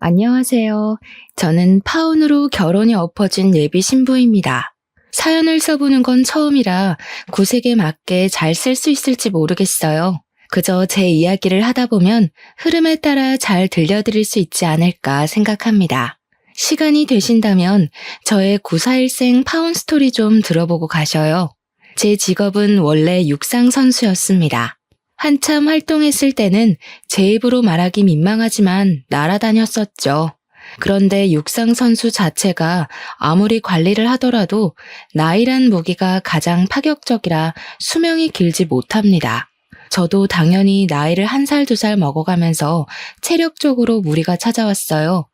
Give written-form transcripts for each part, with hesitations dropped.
안녕하세요. 저는 파혼으로 결혼이 엎어진 예비 신부입니다. 사연을 써보는 건 처음이라 구색에 맞게 잘 쓸 수 있을지 모르겠어요. 그저 제 이야기를 하다 보면 흐름에 따라 잘 들려드릴 수 있지 않을까 생각합니다. 시간이 되신다면 저의 941생 파혼 스토리 좀 들어보고 가셔요. 제 직업은 원래 육상 선수였습니다. 한참 활동했을 때는 제 입으로 말하기 민망하지만 날아다녔었죠. 그런데 육상 선수 자체가 아무리 관리를 하더라도 나이란 무기가 가장 파격적이라 수명이 길지 못합니다. 저도 당연히 나이를 1살, 2살 먹어가면서 체력적으로 무리가 찾아왔어요.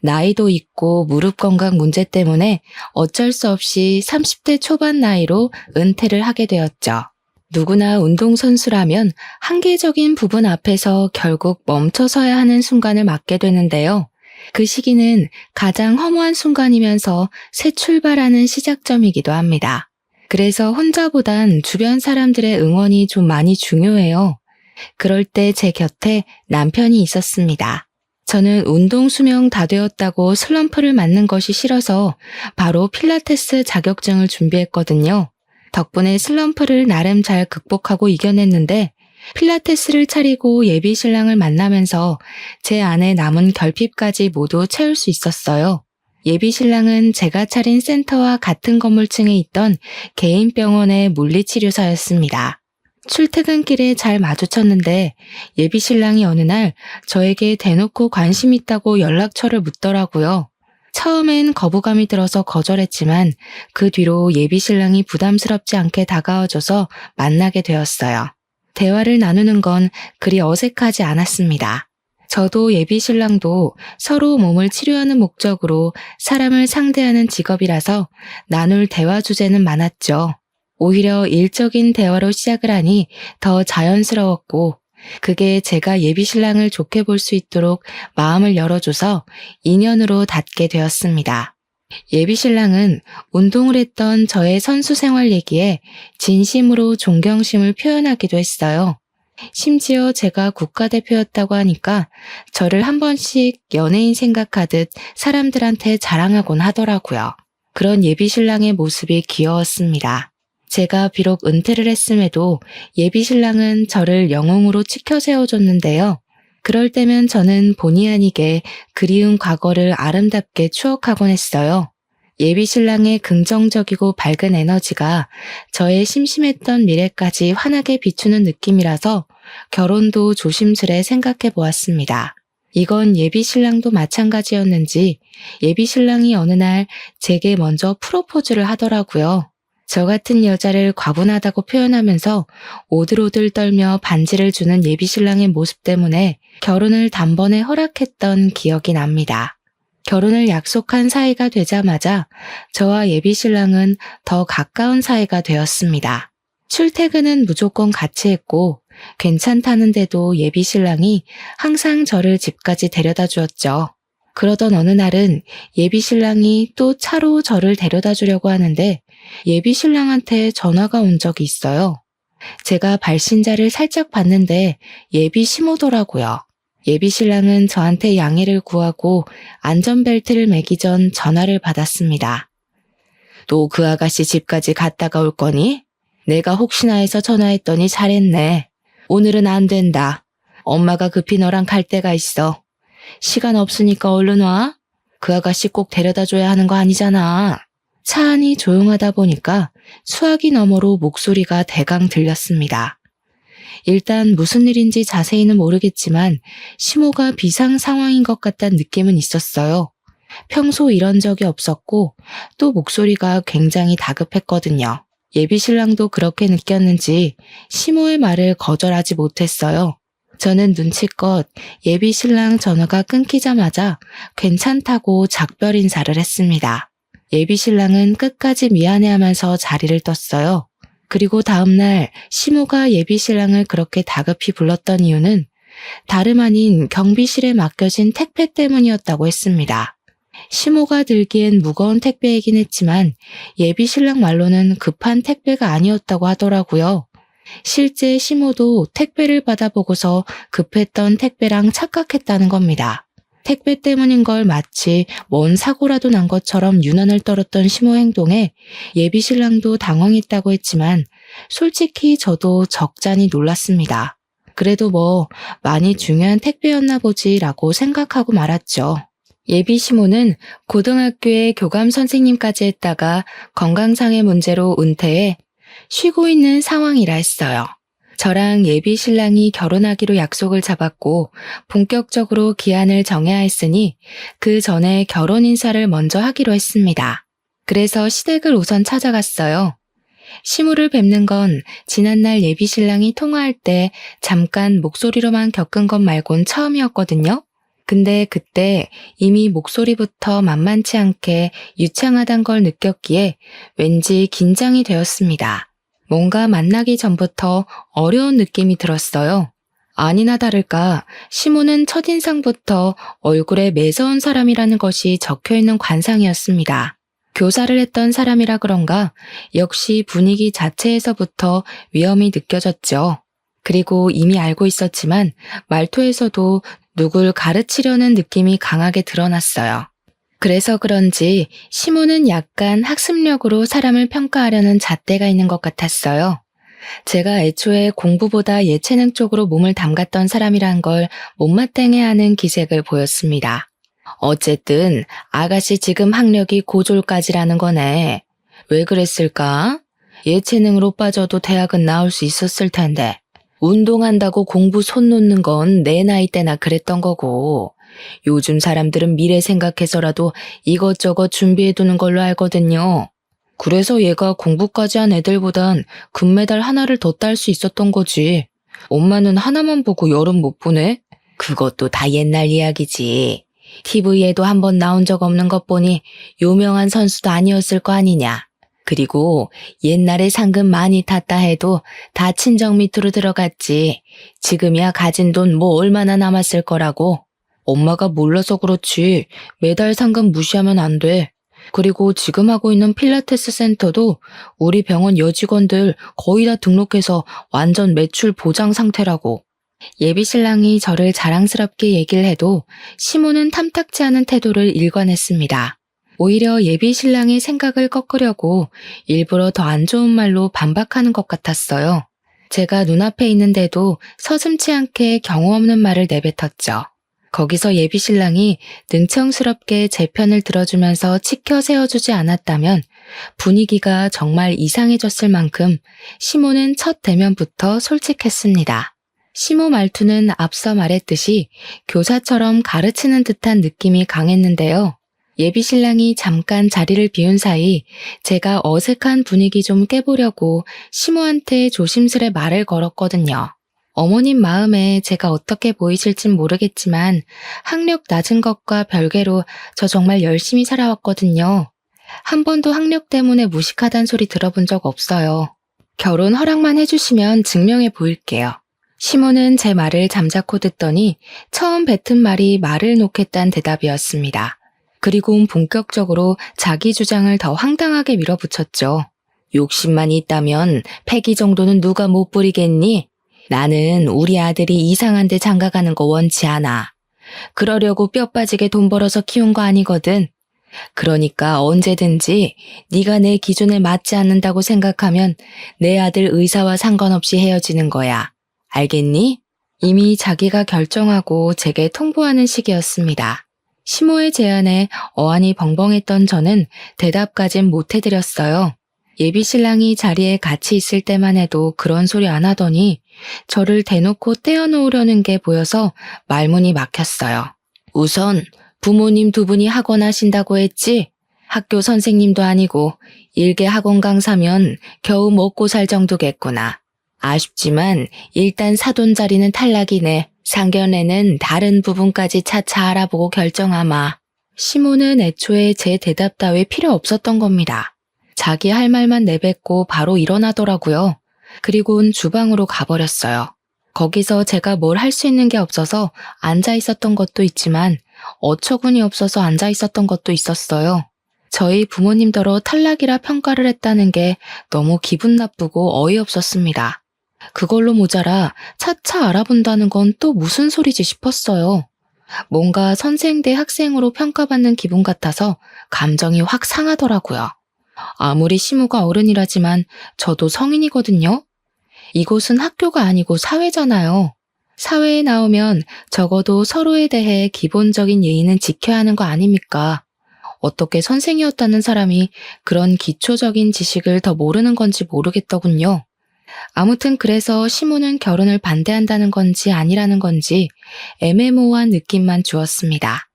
나이도 있고 무릎 건강 문제 때문에 어쩔 수 없이 30대 초반 나이로 은퇴를 하게 되었죠. 누구나 운동선수라면 한계적인 부분 앞에서 결국 멈춰서야 하는 순간을 맞게 되는데요. 그 시기는 가장 허무한 순간이면서 새 출발하는 시작점이기도 합니다. 그래서 혼자보단 주변 사람들의 응원이 좀 많이 중요해요. 그럴 때 제 곁에 남편이 있었습니다. 저는 운동 수명 다 되었다고 슬럼프를 맞는 것이 싫어서 바로 필라테스 자격증을 준비했거든요. 덕분에 슬럼프를 나름 잘 극복하고 이겨냈는데 필라테스를 차리고 예비 신랑을 만나면서 제 안에 남은 결핍까지 모두 채울 수 있었어요. 예비 신랑은 제가 차린 센터와 같은 건물층에 있던 개인 병원의 물리치료사였습니다. 출퇴근길에 잘 마주쳤는데 예비 신랑이 어느 날 저에게 대놓고 관심 있다고 연락처를 묻더라고요. 처음엔 거부감이 들어서 거절했지만 그 뒤로 예비 신랑이 부담스럽지 않게 다가와줘서 만나게 되었어요. 대화를 나누는 건 그리 어색하지 않았습니다. 저도 예비 신랑도 서로 몸을 치료하는 목적으로 사람을 상대하는 직업이라서 나눌 대화 주제는 많았죠. 오히려 일적인 대화로 시작을 하니 더 자연스러웠고 그게 제가 예비 신랑을 좋게 볼 수 있도록 마음을 열어줘서 인연으로 닿게 되었습니다. 예비 신랑은 운동을 했던 저의 선수 생활 얘기에 진심으로 존경심을 표현하기도 했어요. 심지어 제가 국가대표였다고 하니까 저를 한 번씩 연예인 생각하듯 사람들한테 자랑하곤 하더라고요. 그런 예비 신랑의 모습이 귀여웠습니다. 제가 비록 은퇴를 했음에도 예비 신랑은 저를 영웅으로 치켜 세워줬는데요. 그럴 때면 저는 본의 아니게 그리운 과거를 아름답게 추억하곤 했어요. 예비 신랑의 긍정적이고 밝은 에너지가 저의 심심했던 미래까지 환하게 비추는 느낌이라서 결혼도 조심스레 생각해 보았습니다. 이건 예비 신랑도 마찬가지였는지 예비 신랑이 어느 날 제게 먼저 프로포즈를 하더라고요. 저 같은 여자를 과분하다고 표현하면서 오들오들 떨며 반지를 주는 예비 신랑의 모습 때문에 결혼을 단번에 허락했던 기억이 납니다. 결혼을 약속한 사이가 되자마자 저와 예비 신랑은 더 가까운 사이가 되었습니다. 출퇴근은 무조건 같이 했고 괜찮다는데도 예비 신랑이 항상 저를 집까지 데려다 주었죠. 그러던 어느 날은 예비 신랑이 또 차로 저를 데려다 주려고 하는데 예비 신랑한테 전화가 온 적이 있어요. 제가 발신자를 살짝 봤는데 예비 시모더라고요. 예비 신랑은 저한테 양해를 구하고 안전벨트를 매기 전 전화를 받았습니다. 또 그 아가씨 집까지 갔다가 올 거니? 내가 혹시나 해서 전화했더니 잘했네. 오늘은 안 된다. 엄마가 급히 너랑 갈 데가 있어. 시간 없으니까 얼른 와. 그 아가씨 꼭 데려다 줘야 하는 거 아니잖아. 차 안이 조용하다 보니까 수화기 너머로 목소리가 대강 들렸습니다. 일단 무슨 일인지 자세히는 모르겠지만 시모가 비상 상황인 것 같다는 느낌은 있었어요. 평소 이런 적이 없었고 또 목소리가 굉장히 다급했거든요. 예비 신랑도 그렇게 느꼈는지 시모의 말을 거절하지 못했어요. 저는 눈치껏 예비 신랑 전화가 끊기자마자 괜찮다고 작별 인사를 했습니다. 예비 신랑은 끝까지 미안해하면서 자리를 떴어요. 그리고 다음날 시모가 예비 신랑을 그렇게 다급히 불렀던 이유는 다름 아닌 경비실에 맡겨진 택배 때문이었다고 했습니다. 시모가 들기엔 무거운 택배이긴 했지만 예비 신랑 말로는 급한 택배가 아니었다고 하더라고요. 실제 시모도 택배를 받아보고서 급했던 택배랑 착각했다는 겁니다. 택배 때문인 걸 마치 뭔 사고라도 난 것처럼 유난을 떨었던 시모 행동에 예비 신랑도 당황했다고 했지만 솔직히 저도 적잖이 놀랐습니다. 그래도 뭐 많이 중요한 택배였나 보지라고 생각하고 말았죠. 예비 시모는 고등학교에 교감 선생님까지 했다가 건강상의 문제로 은퇴해 쉬고 있는 상황이라 했어요. 저랑 예비 신랑이 결혼하기로 약속을 잡았고 본격적으로 기한을 정해야 했으니 그 전에 결혼 인사를 먼저 하기로 했습니다. 그래서 시댁을 우선 찾아갔어요. 시모를 뵙는 건 지난날 예비 신랑이 통화할 때 잠깐 목소리로만 겪은 것 말곤 처음이었거든요. 근데 그때 이미 목소리부터 만만치 않게 유창하단 걸 느꼈기에 왠지 긴장이 되었습니다. 뭔가 만나기 전부터 어려운 느낌이 들었어요. 아니나 다를까 시모는 첫인상부터 얼굴에 매서운 사람이라는 것이 적혀있는 관상이었습니다. 교사를 했던 사람이라 그런가 역시 분위기 자체에서부터 위험이 느껴졌죠. 그리고 이미 알고 있었지만 말투에서도 누굴 가르치려는 느낌이 강하게 드러났어요. 그래서 그런지 시모는 약간 학습력으로 사람을 평가하려는 잣대가 있는 것 같았어요. 제가 애초에 공부보다 예체능 쪽으로 몸을 담갔던 사람이란 걸 못마땅해하는 기색을 보였습니다. 어쨌든 아가씨 지금 학력이 고졸까지라는 거네. 왜 그랬을까? 예체능으로 빠져도 대학은 나올 수 있었을 텐데. 운동한다고 공부 손 놓는 건 내 나이 때나 그랬던 거고. 요즘 사람들은 미래 생각해서라도 이것저것 준비해두는 걸로 알거든요. 그래서 얘가 공부까지 한 애들보단 금메달 하나를 더 딸 수 있었던 거지. 엄마는 하나만 보고 여름 못 보네? 그것도 다 옛날 이야기지. TV에도 한 번 나온 적 없는 것 보니 유명한 선수도 아니었을 거 아니냐. 그리고 옛날에 상금 많이 탔다 해도 다 친정 밑으로 들어갔지. 지금이야 가진 돈 뭐 얼마나 남았을 거라고. 엄마가 몰라서 그렇지 매달 상금 무시하면 안 돼. 그리고 지금 하고 있는 필라테스 센터도 우리 병원 여직원들 거의 다 등록해서 완전 매출 보장 상태라고. 예비 신랑이 저를 자랑스럽게 얘기를 해도 시모는 탐탁지 않은 태도를 일관했습니다. 오히려 예비 신랑의 생각을 꺾으려고 일부러 더 안 좋은 말로 반박하는 것 같았어요. 제가 눈앞에 있는데도 서슴지 않게 경우 없는 말을 내뱉었죠. 거기서 예비 신랑이 능청스럽게 제 편을 들어주면서 치켜 세워주지 않았다면 분위기가 정말 이상해졌을 만큼 시모는 첫 대면부터 솔직했습니다. 시모 말투는 앞서 말했듯이 교사처럼 가르치는 듯한 느낌이 강했는데요. 예비 신랑이 잠깐 자리를 비운 사이 제가 어색한 분위기 좀 깨보려고 시모한테 조심스레 말을 걸었거든요. 어머님 마음에 제가 어떻게 보이실진 모르겠지만 학력 낮은 것과 별개로 저 정말 열심히 살아왔거든요. 한 번도 학력 때문에 무식하단 소리 들어본 적 없어요. 결혼 허락만 해주시면 증명해 보일게요. 시모는 제 말을 잠자코 듣더니 처음 뱉은 말이 말을 놓겠다는 대답이었습니다. 그리고 본격적으로 자기 주장을 더 황당하게 밀어붙였죠. 욕심만 있다면 패기 정도는 누가 못 부리겠니? 나는 우리 아들이 이상한 데 장가가는 거 원치 않아. 그러려고 뼈 빠지게 돈 벌어서 키운 거 아니거든. 그러니까 언제든지 네가 내 기준에 맞지 않는다고 생각하면 내 아들 의사와 상관없이 헤어지는 거야. 알겠니? 이미 자기가 결정하고 제게 통보하는 시기였습니다. 시모의 제안에 어안이 벙벙했던 저는 대답까진 못 해드렸어요. 예비 신랑이 자리에 같이 있을 때만 해도 그런 소리 안 하더니 저를 대놓고 떼어놓으려는 게 보여서 말문이 막혔어요. 우선 부모님 두 분이 학원 하신다고 했지? 학교 선생님도 아니고 일개 학원 강사면 겨우 먹고 살 정도겠구나. 아쉽지만 일단 사돈 자리는 탈락이네. 상견례는 다른 부분까지 차차 알아보고 결정하마. 시모는 애초에 제 대답 따위 필요 없었던 겁니다. 자기 할 말만 내뱉고 바로 일어나더라고요. 그리고는 주방으로 가버렸어요. 거기서 제가 뭘 할 수 있는 게 없어서 앉아 있었던 것도 있지만 어처구니 없어서 앉아 있었던 것도 있었어요. 저희 부모님더러 탈락이라 평가를 했다는 게 너무 기분 나쁘고 어이없었습니다. 그걸로 모자라 차차 알아본다는 건 또 무슨 소리지 싶었어요. 뭔가 선생 대 학생으로 평가받는 기분 같아서 감정이 확 상하더라고요. 아무리 시모가 어른이라지만 저도 성인이거든요. 이곳은 학교가 아니고 사회잖아요. 사회에 나오면 적어도 서로에 대해 기본적인 예의는 지켜야 하는 거 아닙니까? 어떻게 선생이었다는 사람이 그런 기초적인 지식을 더 모르는 건지 모르겠더군요. 아무튼 그래서 시모는 결혼을 반대한다는 건지 아니라는 건지 애매모호한 느낌만 주었습니다.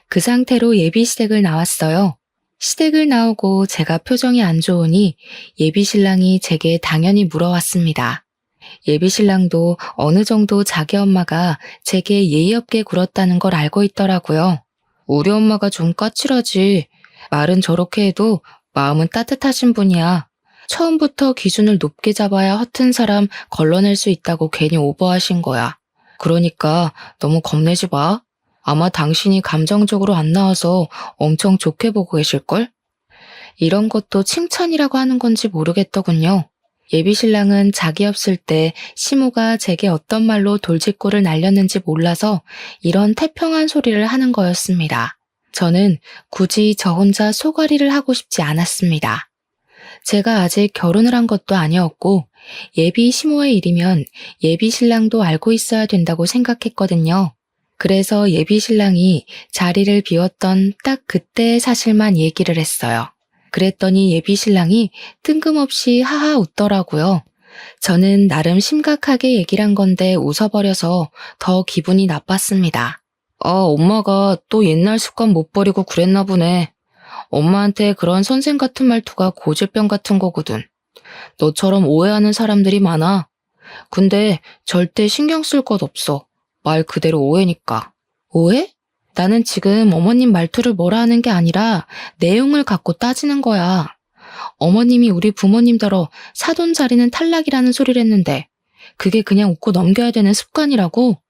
그 상태로 예비 시댁을 나왔어요. 시댁을 나오고 제가 표정이 안 좋으니 예비 신랑이 제게 당연히 물어왔습니다. 예비 신랑도 어느 정도 자기 엄마가 제게 예의 없게 굴었다는 걸 알고 있더라고요. 우리 엄마가 좀 까칠하지. 말은 저렇게 해도 마음은 따뜻하신 분이야. 처음부터 기준을 높게 잡아야 허튼 사람 걸러낼 수 있다고 괜히 오버하신 거야. 그러니까 너무 겁내지 마. 아마 당신이 감정적으로 안 나와서 엄청 좋게 보고 계실걸? 이런 것도 칭찬이라고 하는 건지 모르겠더군요. 예비 신랑은 자기 없을 때 시모가 제게 어떤 말로 돌직구를 날렸는지 몰라서 이런 태평한 소리를 하는 거였습니다. 저는 굳이 저 혼자 소가리를 하고 싶지 않았습니다. 제가 아직 결혼을 한 것도 아니었고 예비 시모의 일이면 예비 신랑도 알고 있어야 된다고 생각했거든요. 그래서 예비 신랑이 자리를 비웠던 딱 그때의 사실만 얘기를 했어요. 그랬더니 예비 신랑이 뜬금없이 하하 웃더라고요. 저는 나름 심각하게 얘기를 한 건데 웃어버려서 더 기분이 나빴습니다. 엄마가 또 옛날 습관 못 버리고 그랬나 보네. 엄마한테 그런 선생 같은 말투가 고질병 같은 거거든. 너처럼 오해하는 사람들이 많아. 근데 절대 신경 쓸 것 없어. 말 그대로 오해니까. 오해? 나는 지금 어머님 말투를 뭐라 하는 게 아니라 내용을 갖고 따지는 거야. 어머님이 우리 부모님더러 사돈 자리는 탈락이라는 소리를 했는데 그게 그냥 웃고 넘겨야 되는 습관이라고?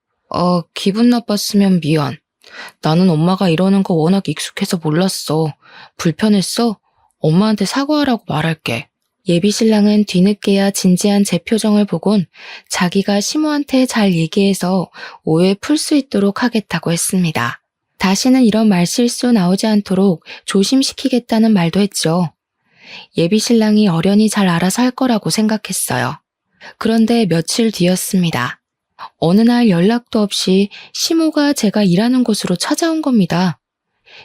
기분 나빴으면 미안. 나는 엄마가 이러는 거 워낙 익숙해서 몰랐어. 불편했어? 엄마한테 사과하라고 말할게. 예비 신랑은 뒤늦게야 진지한 제 표정을 보곤 자기가 시모한테 잘 얘기해서 오해 풀 수 있도록 하겠다고 했습니다. 다시는 이런 말실수 나오지 않도록 조심시키겠다는 말도 했죠. 예비 신랑이 어련히 잘 알아서 할 거라고 생각했어요. 그런데 며칠 뒤였습니다. 어느 날 연락도 없이 시모가 제가 일하는 곳으로 찾아온 겁니다.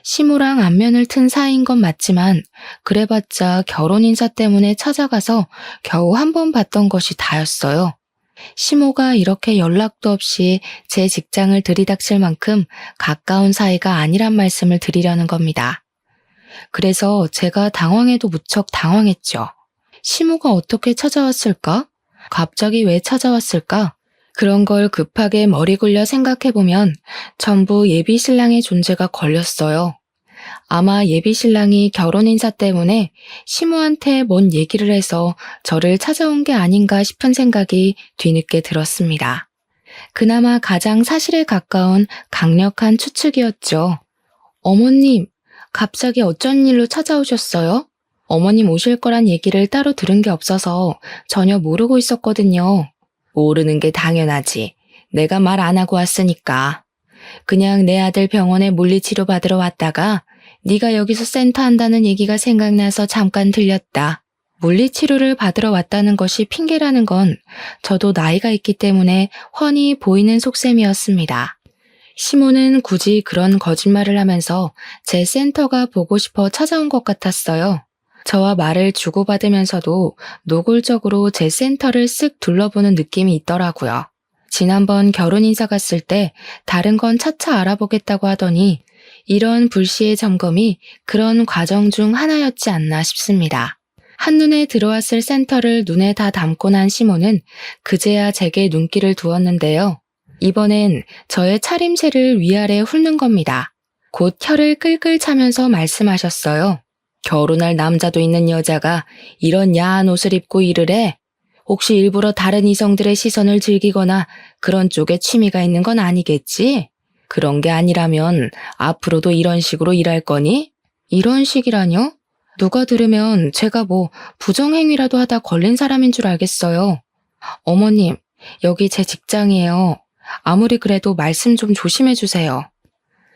시모랑 안면을 튼 사이인 건 맞지만 그래봤자 결혼 인사 때문에 찾아가서 겨우 한 번 봤던 것이 다였어요. 시모가 이렇게 연락도 없이 제 직장을 들이닥칠 만큼 가까운 사이가 아니란 말씀을 드리려는 겁니다. 그래서 제가 당황해도 무척 당황했죠. 시모가 어떻게 찾아왔을까? 갑자기 왜 찾아왔을까? 그런 걸 급하게 머리 굴려 생각해보면 전부 예비 신랑의 존재가 걸렸어요. 아마 예비 신랑이 결혼 인사 때문에 시모한테 뭔 얘기를 해서 저를 찾아온 게 아닌가 싶은 생각이 뒤늦게 들었습니다. 그나마 가장 사실에 가까운 강력한 추측이었죠. 어머님, 갑자기 어쩐 일로 찾아오셨어요? 어머님 오실 거란 얘기를 따로 들은 게 없어서 전혀 모르고 있었거든요. 모르는 게 당연하지. 내가 말 안 하고 왔으니까. 그냥 내 아들 병원에 물리치료 받으러 왔다가 네가 여기서 센터 한다는 얘기가 생각나서 잠깐 들렸다. 물리치료를 받으러 왔다는 것이 핑계라는 건 저도 나이가 있기 때문에 훤히 보이는 속셈이었습니다. 시모는 굳이 그런 거짓말을 하면서 제 센터가 보고 싶어 찾아온 것 같았어요. 저와 말을 주고받으면서도 노골적으로 제 센터를 쓱 둘러보는 느낌이 있더라고요. 지난번 결혼 인사 갔을 때 다른 건 차차 알아보겠다고 하더니 이런 불시의 점검이 그런 과정 중 하나였지 않나 싶습니다. 한눈에 들어왔을 센터를 눈에 다 담고 난 시모는 그제야 제게 눈길을 두었는데요. 이번엔 저의 차림새를 위아래 훑는 겁니다. 곧 혀를 끌끌 차면서 말씀하셨어요. 결혼할 남자도 있는 여자가 이런 야한 옷을 입고 일을 해? 혹시 일부러 다른 이성들의 시선을 즐기거나 그런 쪽에 취미가 있는 건 아니겠지? 그런 게 아니라면 앞으로도 이런 식으로 일할 거니? 이런 식이라뇨? 누가 들으면 제가 뭐 부정행위라도 하다 걸린 사람인 줄 알겠어요. 어머님, 여기 제 직장이에요. 아무리 그래도 말씀 좀 조심해 주세요.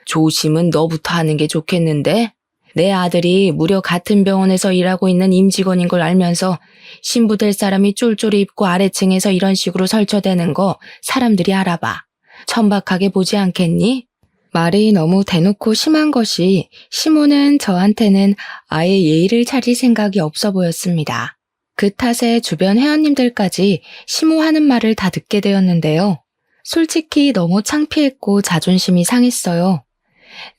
조심은 너부터 하는 게 좋겠는데? 내 아들이 무려 같은 병원에서 일하고 있는 임직원인 걸 알면서 신부 될 사람이 쫄쫄이 입고 아래층에서 이런 식으로 설쳐대는 거 사람들이 알아봐. 천박하게 보지 않겠니? 말이 너무 대놓고 심한 것이 시모는 저한테는 아예 예의를 차릴 생각이 없어 보였습니다. 그 탓에 주변 회원님들까지 시모하는 말을 다 듣게 되었는데요. 솔직히 너무 창피했고 자존심이 상했어요.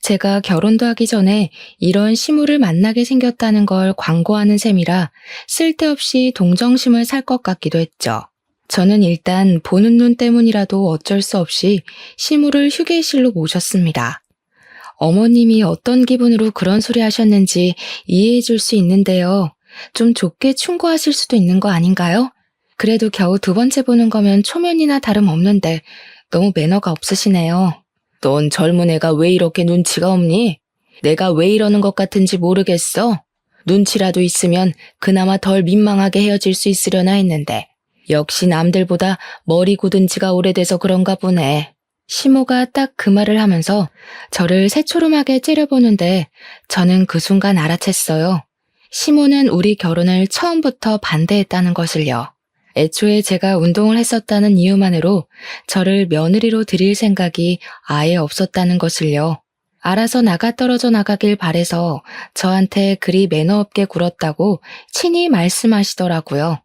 제가 결혼도 하기 전에 이런 시모를 만나게 생겼다는 걸 광고하는 셈이라 쓸데없이 동정심을 살 것 같기도 했죠. 저는 일단 보는 눈 때문이라도 어쩔 수 없이 시모를 휴게실로 모셨습니다. 어머님이 어떤 기분으로 그런 소리 하셨는지 이해해 줄 수 있는데요. 좀 좁게 충고하실 수도 있는 거 아닌가요? 그래도 겨우 두 번째 보는 거면 초면이나 다름없는데 너무 매너가 없으시네요. 넌 젊은 애가 왜 이렇게 눈치가 없니? 내가 왜 이러는 것 같은지 모르겠어. 눈치라도 있으면 그나마 덜 민망하게 헤어질 수 있으려나 했는데 역시 남들보다 머리 굳은 지가 오래돼서 그런가 보네. 시모가 딱 그 말을 하면서 저를 새초롬하게 째려보는데 저는 그 순간 알아챘어요. 시모는 우리 결혼을 처음부터 반대했다는 것을요. 애초에 제가 운동을 했었다는 이유만으로 저를 며느리로 드릴 생각이 아예 없었다는 것을요. 알아서 나가떨어져 나가길 바래서 저한테 그리 매너 없게 굴었다고 친히 말씀하시더라고요.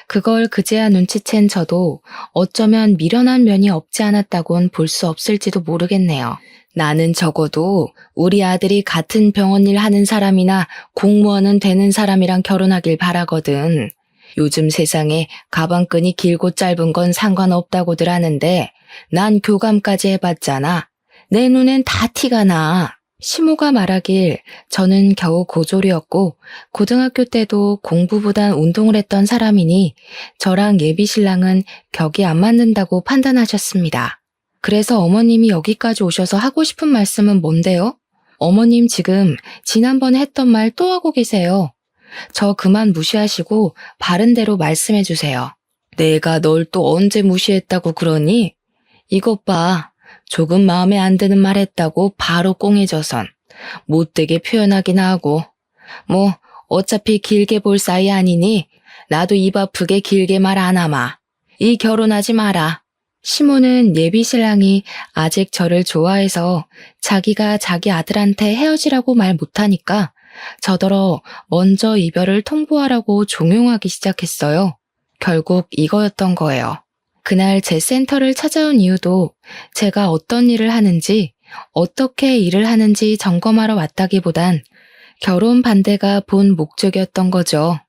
그걸 그제야 눈치챈 저도 어쩌면 미련한 면이 없지 않았다곤 볼 수 없을지도 모르겠네요. 나는 적어도 우리 아들이 같은 병원 일 하는 사람이나 공무원은 되는 사람이랑 결혼하길 바라거든. 요즘 세상에 가방끈이 길고 짧은 건 상관없다고들 하는데 난 교감까지 해봤잖아. 내 눈엔 다 티가 나. 시모가 말하길 저는 겨우 고졸이었고 고등학교 때도 공부보단 운동을 했던 사람이니 저랑 예비신랑은 격이 안 맞는다고 판단하셨습니다. 그래서 어머님이 여기까지 오셔서 하고 싶은 말씀은 뭔데요? 어머님 지금 지난번에 했던 말 또 하고 계세요. 저 그만 무시하시고 바른 대로 말씀해 주세요. 내가 널 또 언제 무시했다고 그러니? 이것 봐. 조금 마음에 안 드는 말 했다고 바로 꽁해져선 못되게 표현하기나 하고 뭐 어차피 길게 볼 사이 아니니 나도 입 아프게 길게 말 안 하마. 이 결혼하지 마라. 시모는 예비신랑이 아직 저를 좋아해서 자기가 자기 아들한테 헤어지라고 말 못하니까 저더러 먼저 이별을 통보하라고 종용하기 시작했어요. 결국 이거였던 거예요. 그날 제 센터를 찾아온 이유도 제가 어떤 일을 하는지, 어떻게 일을 하는지 점검하러 왔다기보단 결혼 반대가 본 목적이었던 거죠.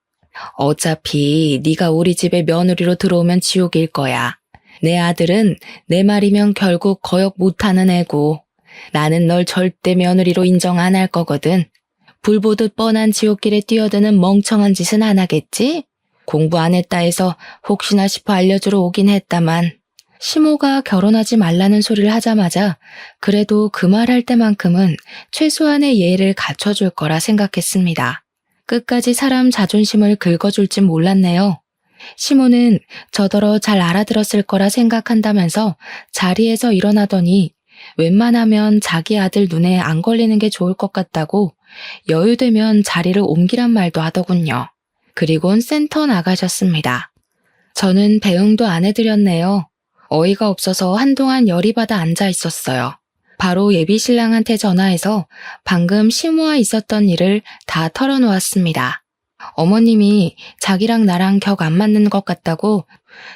어차피 네가 우리 집에 며느리로 들어오면 지옥일 거야. 내 아들은 내 말이면 결국 거역 못하는 애고 나는 널 절대 며느리로 인정 안 할 거거든. 불 보듯 뻔한 지옥길에 뛰어드는 멍청한 짓은 안 하겠지? 공부 안 했다 해서 혹시나 싶어 알려주러 오긴 했다만 시모가 결혼하지 말라는 소리를 하자마자 그래도 그 말할 때만큼은 최소한의 예의를 갖춰줄 거라 생각했습니다. 끝까지 사람 자존심을 긁어줄 진 몰랐네요. 시모는 저더러 잘 알아들었을 거라 생각한다면서 자리에서 일어나더니 웬만하면 자기 아들 눈에 안 걸리는 게 좋을 것 같다고 여유되면 자리를 옮기란 말도 하더군요. 그리곤 센터 나가셨습니다. 저는 배웅도 안 해드렸네요. 어이가 없어서 한동안 열이 받아 앉아 있었어요. 바로 예비신랑한테 전화해서 방금 시모와 있었던 일을 다 털어놓았습니다. 어머님이 자기랑 나랑 격 안 맞는 것 같다고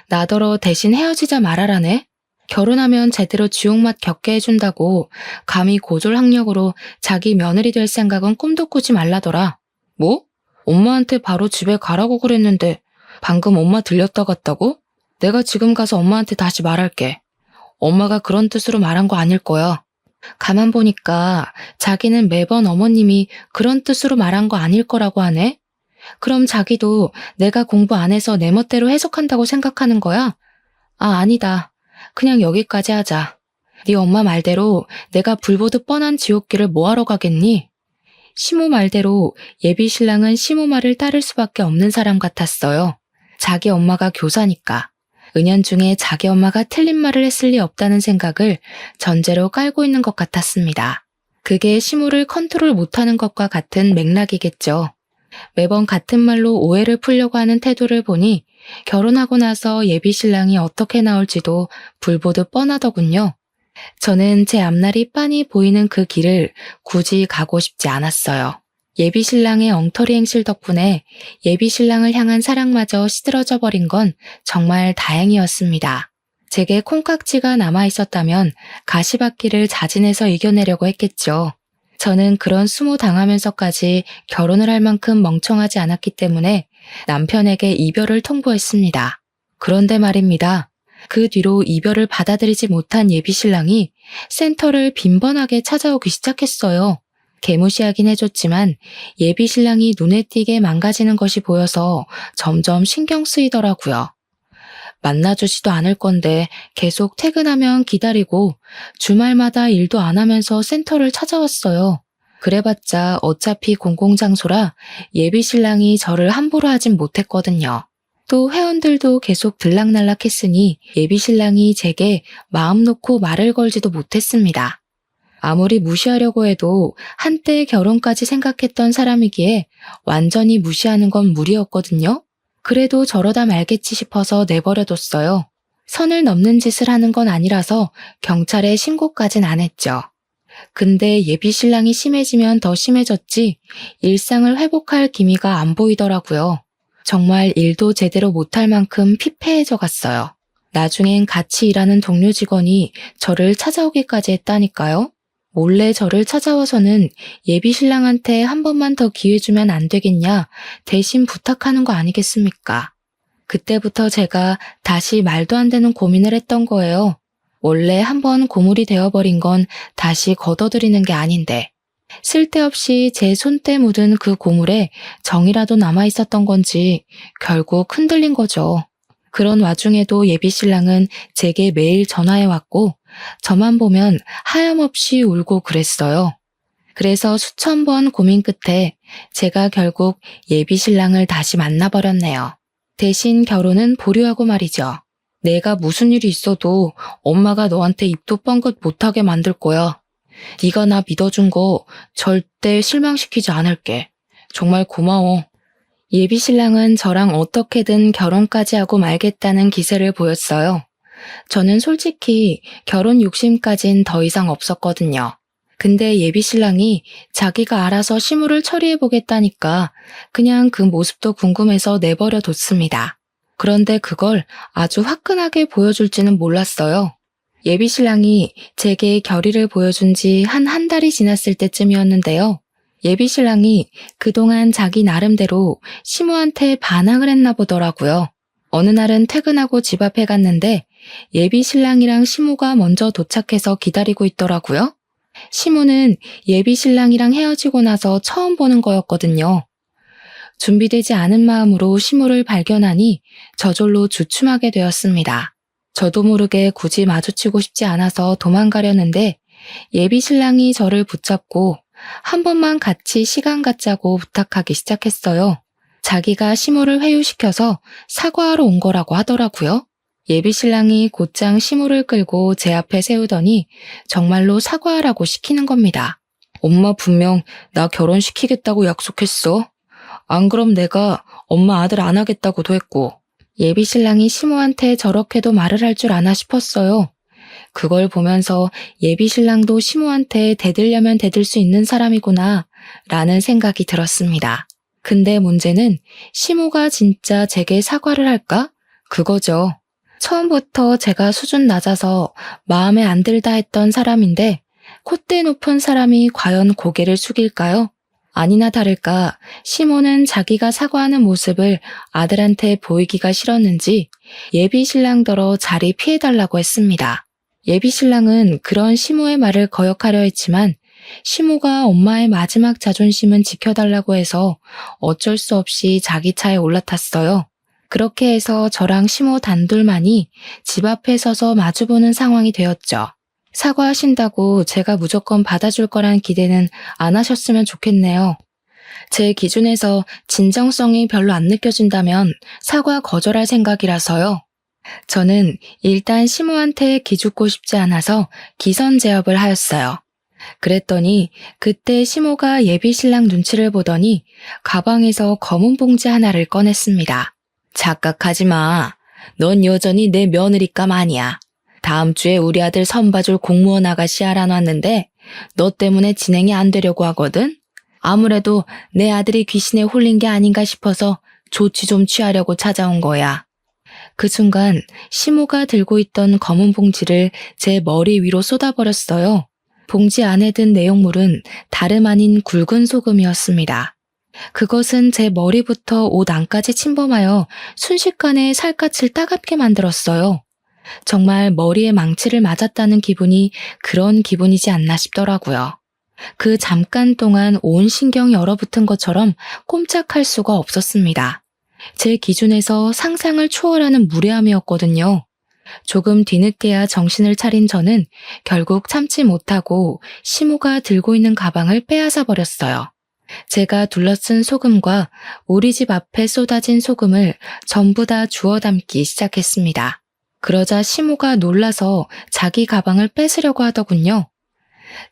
나더러 대신 헤어지자 말하라네. 결혼하면 제대로 지옥맛 겪게 해준다고 감히 고졸학력으로 자기 며느리 될 생각은 꿈도 꾸지 말라더라. 뭐? 엄마한테 바로 집에 가라고 그랬는데 방금 엄마 들렸다 갔다고? 내가 지금 가서 엄마한테 다시 말할게. 엄마가 그런 뜻으로 말한 거 아닐 거야. 가만 보니까 자기는 매번 어머님이 그런 뜻으로 말한 거 아닐 거라고 하네? 그럼 자기도 내가 공부 안 해서 내 멋대로 해석한다고 생각하는 거야? 아, 아니다. 그냥 여기까지 하자. 네 엄마 말대로 내가 불보듯 뻔한 지옥길을 뭐하러 가겠니? 시모 말대로 예비신랑은 시모 말을 따를 수밖에 없는 사람 같았어요. 자기 엄마가 교사니까. 은연중에 자기 엄마가 틀린 말을 했을 리 없다는 생각을 전제로 깔고 있는 것 같았습니다. 그게 시무를 컨트롤 못하는 것과 같은 맥락이겠죠. 매번 같은 말로 오해를 풀려고 하는 태도를 보니 결혼하고 나서 예비 신랑이 어떻게 나올지도 불보듯 뻔하더군요. 저는 제 앞날이 빤히 보이는 그 길을 굳이 가고 싶지 않았어요. 예비 신랑의 엉터리 행실 덕분에 예비 신랑을 향한 사랑마저 시들어져 버린 건 정말 다행이었습니다. 제게 콩깍지가 남아 있었다면 가시밭길을 자진해서 이겨내려고 했겠죠. 저는 그런 수모 당하면서까지 결혼을 할 만큼 멍청하지 않았기 때문에 남편에게 이별을 통보했습니다. 그런데 말입니다. 그 뒤로 이별을 받아들이지 못한 예비 신랑이 센터를 빈번하게 찾아오기 시작했어요. 개무시하긴 해줬지만 예비 신랑이 눈에 띄게 망가지는 것이 보여서 점점 신경 쓰이더라고요. 만나주지도 않을 건데 계속 퇴근하면 기다리고 주말마다 일도 안 하면서 센터를 찾아왔어요. 그래봤자 어차피 공공장소라 예비 신랑이 저를 함부로 하진 못했거든요. 또 회원들도 계속 들락날락했으니 예비 신랑이 제게 마음 놓고 말을 걸지도 못했습니다. 아무리 무시하려고 해도 한때 결혼까지 생각했던 사람이기에 완전히 무시하는 건 무리였거든요. 그래도 저러다 말겠지 싶어서 내버려뒀어요. 선을 넘는 짓을 하는 건 아니라서 경찰에 신고까진 안 했죠. 근데 예비 신랑이 심해지면 더 심해졌지 일상을 회복할 기미가 안 보이더라고요. 정말 일도 제대로 못할 만큼 피폐해져 갔어요. 나중엔 같이 일하는 동료 직원이 저를 찾아오기까지 했다니까요. 몰래 저를 찾아와서는 예비 신랑한테 한 번만 더 기회 주면 안 되겠냐 대신 부탁하는 거 아니겠습니까? 그때부터 제가 다시 말도 안 되는 고민을 했던 거예요. 원래 한 번 고물이 되어버린 건 다시 걷어들이는 게 아닌데 쓸데없이 제 손때 묻은 그 고물에 정이라도 남아있었던 건지 결국 흔들린 거죠. 그런 와중에도 예비 신랑은 제게 매일 전화해왔고 저만 보면 하염없이 울고 그랬어요. 그래서 수천 번 고민 끝에 제가 결국 예비 신랑을 다시 만나버렸네요. 대신 결혼은 보류하고 말이죠. 내가 무슨 일이 있어도 엄마가 너한테 입도 뻥긋 못하게 만들 거야. 네가 나 믿어준 거 절대 실망시키지 않을게. 정말 고마워. 예비 신랑은 저랑 어떻게든 결혼까지 하고 말겠다는 기세를 보였어요. 저는 솔직히 결혼 욕심까진 더 이상 없었거든요. 근데 예비 신랑이 자기가 알아서 시무를 처리해보겠다니까 그냥 그 모습도 궁금해서 내버려 뒀습니다. 그런데 그걸 아주 화끈하게 보여줄지는 몰랐어요. 예비 신랑이 제게 결의를 보여준 지 한 달이 지났을 때쯤이었는데요. 예비 신랑이 그동안 자기 나름대로 시무한테 반항을 했나 보더라고요. 어느 날은 퇴근하고 집 앞에 갔는데 예비 신랑이랑 시무가 먼저 도착해서 기다리고 있더라고요. 시무는 예비 신랑이랑 헤어지고 나서 처음 보는 거였거든요. 준비되지 않은 마음으로 시무를 발견하니 저절로 주춤하게 되었습니다. 저도 모르게 굳이 마주치고 싶지 않아서 도망가려는데 예비 신랑이 저를 붙잡고 한 번만 같이 시간 갖자고 부탁하기 시작했어요. 자기가 시무를 회유시켜서 사과하러 온 거라고 하더라고요. 예비 신랑이 곧장 시무를 끌고 제 앞에 세우더니 정말로 사과하라고 시키는 겁니다. 엄마 분명 나 결혼시키겠다고 약속했어. 안 그럼 내가 엄마 아들 안 하겠다고도 했고. 예비 신랑이 시무한테 저렇게도 말을 할 줄 아나 싶었어요. 그걸 보면서 예비 신랑도 시무한테 대들려면 대들 수 있는 사람이구나 라는 생각이 들었습니다. 근데 문제는 시무가 진짜 제게 사과를 할까? 그거죠. 처음부터 제가 수준 낮아서 마음에 안 들다 했던 사람인데 콧대 높은 사람이 과연 고개를 숙일까요? 아니나 다를까 시모는 자기가 사과하는 모습을 아들한테 보이기가 싫었는지 예비 신랑더러 자리 피해달라고 했습니다. 예비 신랑은 그런 시모의 말을 거역하려 했지만 시모가 엄마의 마지막 자존심은 지켜달라고 해서 어쩔 수 없이 자기 차에 올라탔어요. 그렇게 해서 저랑 시모 단둘만이 집 앞에 서서 마주보는 상황이 되었죠. 사과하신다고 제가 무조건 받아줄 거란 기대는 안 하셨으면 좋겠네요. 제 기준에서 진정성이 별로 안 느껴진다면 사과 거절할 생각이라서요. 저는 일단 시모한테 기죽고 싶지 않아서 기선 제압을 하였어요. 그랬더니 그때 시모가 예비 신랑 눈치를 보더니 가방에서 검은 봉지 하나를 꺼냈습니다. 착각하지 마. 넌 여전히 내 며느리감 아니야. 다음 주에 우리 아들 선봐줄 공무원 아가씨 알아놨는데 너 때문에 진행이 안 되려고 하거든? 아무래도 내 아들이 귀신에 홀린 게 아닌가 싶어서 조치 좀 취하려고 찾아온 거야. 그 순간 시모가 들고 있던 검은 봉지를 제 머리 위로 쏟아버렸어요. 봉지 안에 든 내용물은 다름 아닌 굵은 소금이었습니다. 그것은 제 머리부터 옷 안까지 침범하여 순식간에 살갗을 따갑게 만들었어요. 정말 머리에 망치를 맞았다는 기분이 그런 기분이지 않나 싶더라고요. 그 잠깐 동안 온 신경이 얼어붙은 것처럼 꼼짝할 수가 없었습니다. 제 기준에서 상상을 초월하는 무례함이었거든요. 조금 뒤늦게야 정신을 차린 저는 결국 참지 못하고 시모가 들고 있는 가방을 빼앗아 버렸어요. 제가 둘러쓴 소금과 우리 집 앞에 쏟아진 소금을 전부 다 주워 담기 시작했습니다. 그러자 시모가 놀라서 자기 가방을 뺏으려고 하더군요.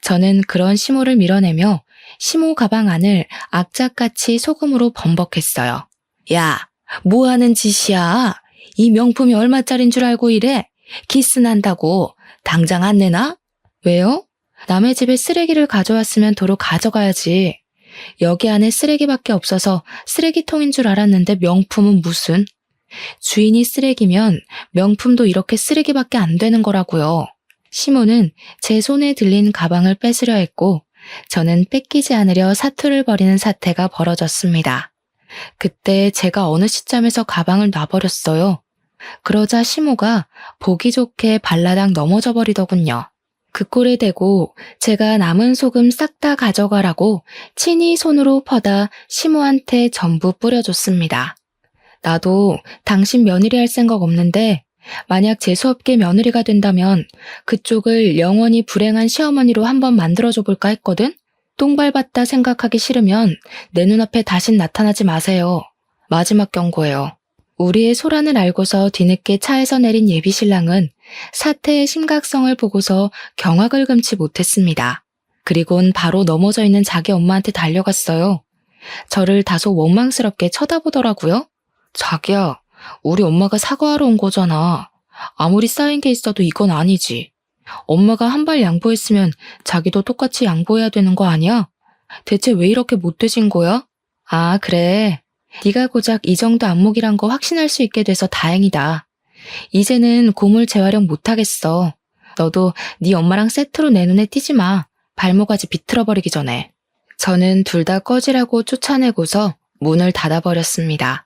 저는 그런 시모를 밀어내며 시모 가방 안을 악착같이 소금으로 범벅했어요. 야, 뭐 하는 짓이야? 이 명품이 얼마짜린 줄 알고 이래? 기스 난다고. 당장 안 내놔? 왜요? 남의 집에 쓰레기를 가져왔으면 도로 가져가야지. 여기 안에 쓰레기밖에 없어서 쓰레기통인 줄 알았는데 명품은 무슨? 주인이 쓰레기면 명품도 이렇게 쓰레기밖에 안 되는 거라고요. 시모는 제 손에 들린 가방을 뺏으려 했고 저는 뺏기지 않으려 사투를 벌이는 사태가 벌어졌습니다. 그때 제가 어느 시점에서 가방을 놔버렸어요. 그러자 시모가 보기 좋게 발라당 넘어져 버리더군요. 그 꼴에 대고 제가 남은 소금 싹 다 가져가라고 친히 손으로 퍼다 시모한테 전부 뿌려줬습니다. 나도 당신 며느리 할 생각 없는데 만약 재수없게 며느리가 된다면 그쪽을 영원히 불행한 시어머니로 한번 만들어줘 볼까 했거든? 똥 밟았다 생각하기 싫으면 내 눈앞에 다신 나타나지 마세요. 마지막 경고예요. 우리의 소란을 알고서 뒤늦게 차에서 내린 예비신랑은 사태의 심각성을 보고서 경악을 금치 못했습니다. 그리곤 바로 넘어져 있는 자기 엄마한테 달려갔어요. 저를 다소 원망스럽게 쳐다보더라고요. 자기야, 우리 엄마가 사과하러 온 거잖아. 아무리 쌓인 게 있어도 이건 아니지. 엄마가 한 발 양보했으면 자기도 똑같이 양보해야 되는 거 아니야? 대체 왜 이렇게 못되신 거야? 아, 그래. 네가 고작 이 정도 안목이란 거 확신할 수 있게 돼서 다행이다. 이제는 고물 재활용 못하겠어. 너도 네 엄마랑 세트로 내 눈에 띄지 마. 발모가지 비틀어버리기 전에. 저는 둘 다 꺼지라고 쫓아내고서 문을 닫아버렸습니다.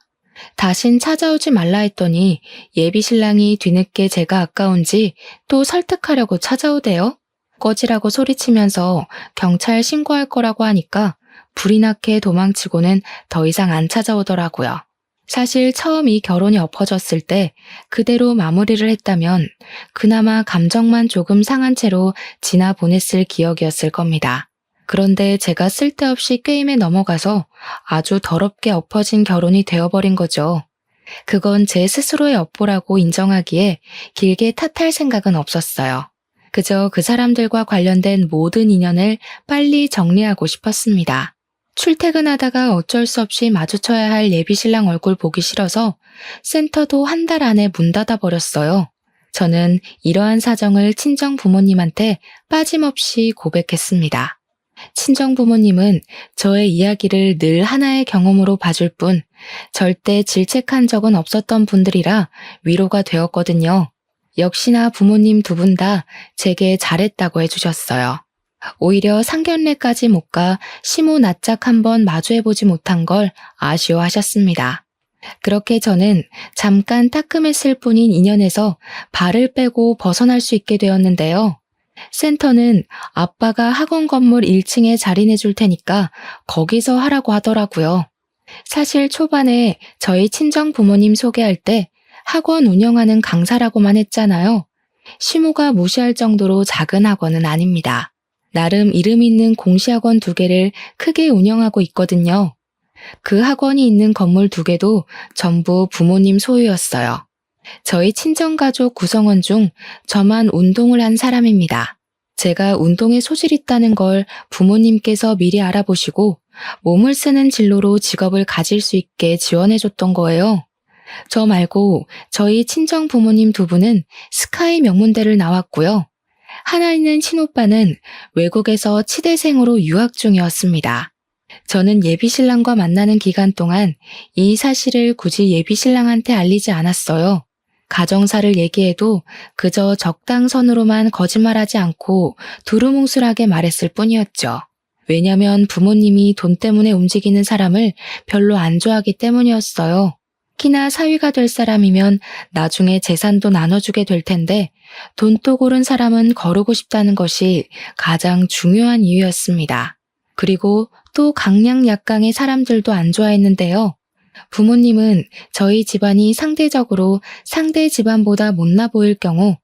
다신 찾아오지 말라 했더니 예비 신랑이 뒤늦게 제가 아까운지 또 설득하려고 찾아오대요. 꺼지라고 소리치면서 경찰 신고할 거라고 하니까 불이 나게 도망치고는 더 이상 안 찾아오더라고요. 사실 처음 이 결혼이 엎어졌을 때 그대로 마무리를 했다면 그나마 감정만 조금 상한 채로 지나 보냈을 기억이었을 겁니다. 그런데 제가 쓸데없이 게임에 넘어가서 아주 더럽게 엎어진 결혼이 되어버린 거죠. 그건 제 스스로의 업보라고 인정하기에 길게 탓할 생각은 없었어요. 그저 그 사람들과 관련된 모든 인연을 빨리 정리하고 싶었습니다. 출퇴근하다가 어쩔 수 없이 마주쳐야 할 예비신랑 얼굴 보기 싫어서 센터도 한 달 안에 문 닫아버렸어요. 저는 이러한 사정을 친정 부모님한테 빠짐없이 고백했습니다. 친정 부모님은 저의 이야기를 늘 하나의 경험으로 봐줄 뿐 절대 질책한 적은 없었던 분들이라 위로가 되었거든요. 역시나 부모님 두 분 다 제게 잘했다고 해주셨어요. 오히려 상견례까지 못 가 시모 낯짝 한번 마주해보지 못한 걸 아쉬워하셨습니다. 그렇게 저는 잠깐 따끔했을 뿐인 인연에서 발을 빼고 벗어날 수 있게 되었는데요. 센터는 아빠가 학원 건물 1층에 자리 내줄 테니까 거기서 하라고 하더라고요. 사실 초반에 저희 친정 부모님 소개할 때 학원 운영하는 강사라고만 했잖아요. 시모가 무시할 정도로 작은 학원은 아닙니다. 나름 이름 있는 공시학원 2개를 크게 운영하고 있거든요. 그 학원이 있는 건물 2개도 전부 부모님 소유였어요. 저희 친정가족 구성원 중 저만 운동을 한 사람입니다. 제가 운동에 소질이 있다는 걸 부모님께서 미리 알아보시고 몸을 쓰는 진로로 직업을 가질 수 있게 지원해줬던 거예요. 저 말고 저희 친정 부모님 두 분은 스카이 명문대를 나왔고요. 하나 있는 친오빠는 외국에서 치대생으로 유학 중이었습니다. 저는 예비신랑과 만나는 기간 동안 이 사실을 굳이 예비신랑한테 알리지 않았어요. 가정사를 얘기해도 그저 적당선으로만 거짓말하지 않고 두루뭉술하게 말했을 뿐이었죠. 왜냐면 부모님이 돈 때문에 움직이는 사람을 별로 안 좋아하기 때문이었어요. 키나 사위가 될 사람이면 나중에 재산도 나눠주게 될 텐데 돈도 고른 사람은 거르고 싶다는 것이 가장 중요한 이유였습니다. 그리고 또 강약 약강의 사람들도 안 좋아했는데요. 부모님은 저희 집안이 상대적으로 상대 집안보다 못나 보일 경우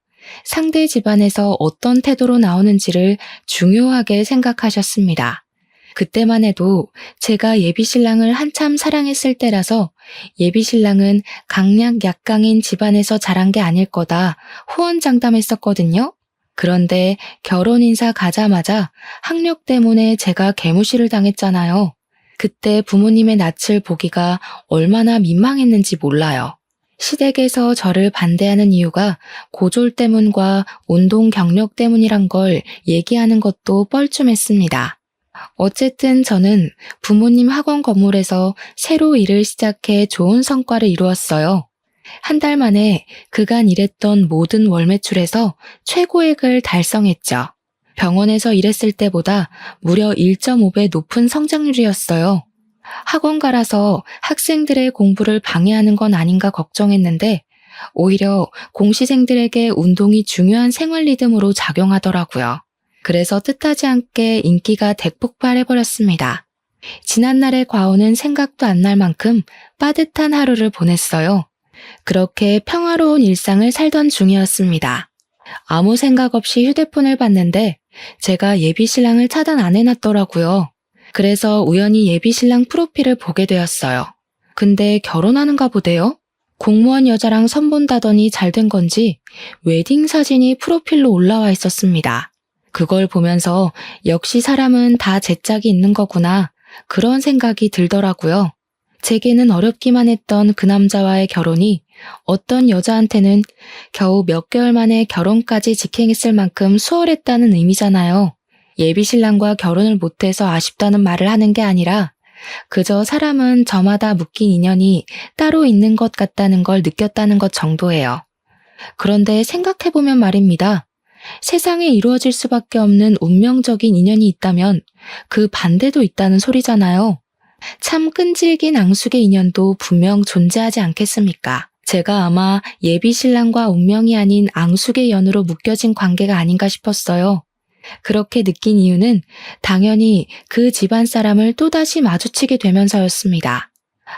상대 집안에서 어떤 태도로 나오는지를 중요하게 생각하셨습니다. 그때만 해도 제가 예비신랑을 한참 사랑했을 때라서 예비신랑은 강약 약강인 집안에서 자란 게 아닐 거다 호언장담했었거든요. 그런데 결혼 인사 가자마자 학력 때문에 제가 개무시를 당했잖아요. 그때 부모님의 낯을 보기가 얼마나 민망했는지 몰라요. 시댁에서 저를 반대하는 이유가 고졸 때문과 운동 경력 때문이란 걸 얘기하는 것도 뻘쭘했습니다. 어쨌든 저는 부모님 학원 건물에서 새로 일을 시작해 좋은 성과를 이루었어요. 한 달 만에 그간 일했던 모든 월 매출에서 최고액을 달성했죠. 병원에서 일했을 때보다 무려 1.5배 높은 성장률이었어요. 학원가라서 학생들의 공부를 방해하는 건 아닌가 걱정했는데 오히려 공시생들에게 운동이 중요한 생활 리듬으로 작용하더라고요. 그래서 뜻하지 않게 인기가 대폭발해버렸습니다. 지난날의 과오는 생각도 안 날 만큼 빠듯한 하루를 보냈어요. 그렇게 평화로운 일상을 살던 중이었습니다. 아무 생각 없이 휴대폰을 봤는데 제가 예비신랑을 차단 안 해놨더라고요. 그래서 우연히 예비신랑 프로필을 보게 되었어요. 근데 결혼하는가 보대요? 공무원 여자랑 선본다더니 잘된 건지 웨딩 사진이 프로필로 올라와 있었습니다. 그걸 보면서 역시 사람은 다 제 짝이 있는 거구나 그런 생각이 들더라고요. 제게는 어렵기만 했던 그 남자와의 결혼이 어떤 여자한테는 겨우 몇 개월 만에 결혼까지 직행했을 만큼 수월했다는 의미잖아요. 예비신랑과 결혼을 못해서 아쉽다는 말을 하는 게 아니라 그저 사람은 저마다 묶인 인연이 따로 있는 것 같다는 걸 느꼈다는 것 정도예요. 그런데 생각해보면 말입니다. 세상에 이루어질 수밖에 없는 운명적인 인연이 있다면 그 반대도 있다는 소리잖아요. 참 끈질긴 앙숙의 인연도 분명 존재하지 않겠습니까? 제가 아마 예비신랑과 운명이 아닌 앙숙의 연으로 묶여진 관계가 아닌가 싶었어요. 그렇게 느낀 이유는 당연히 그 집안 사람을 또다시 마주치게 되면서였습니다.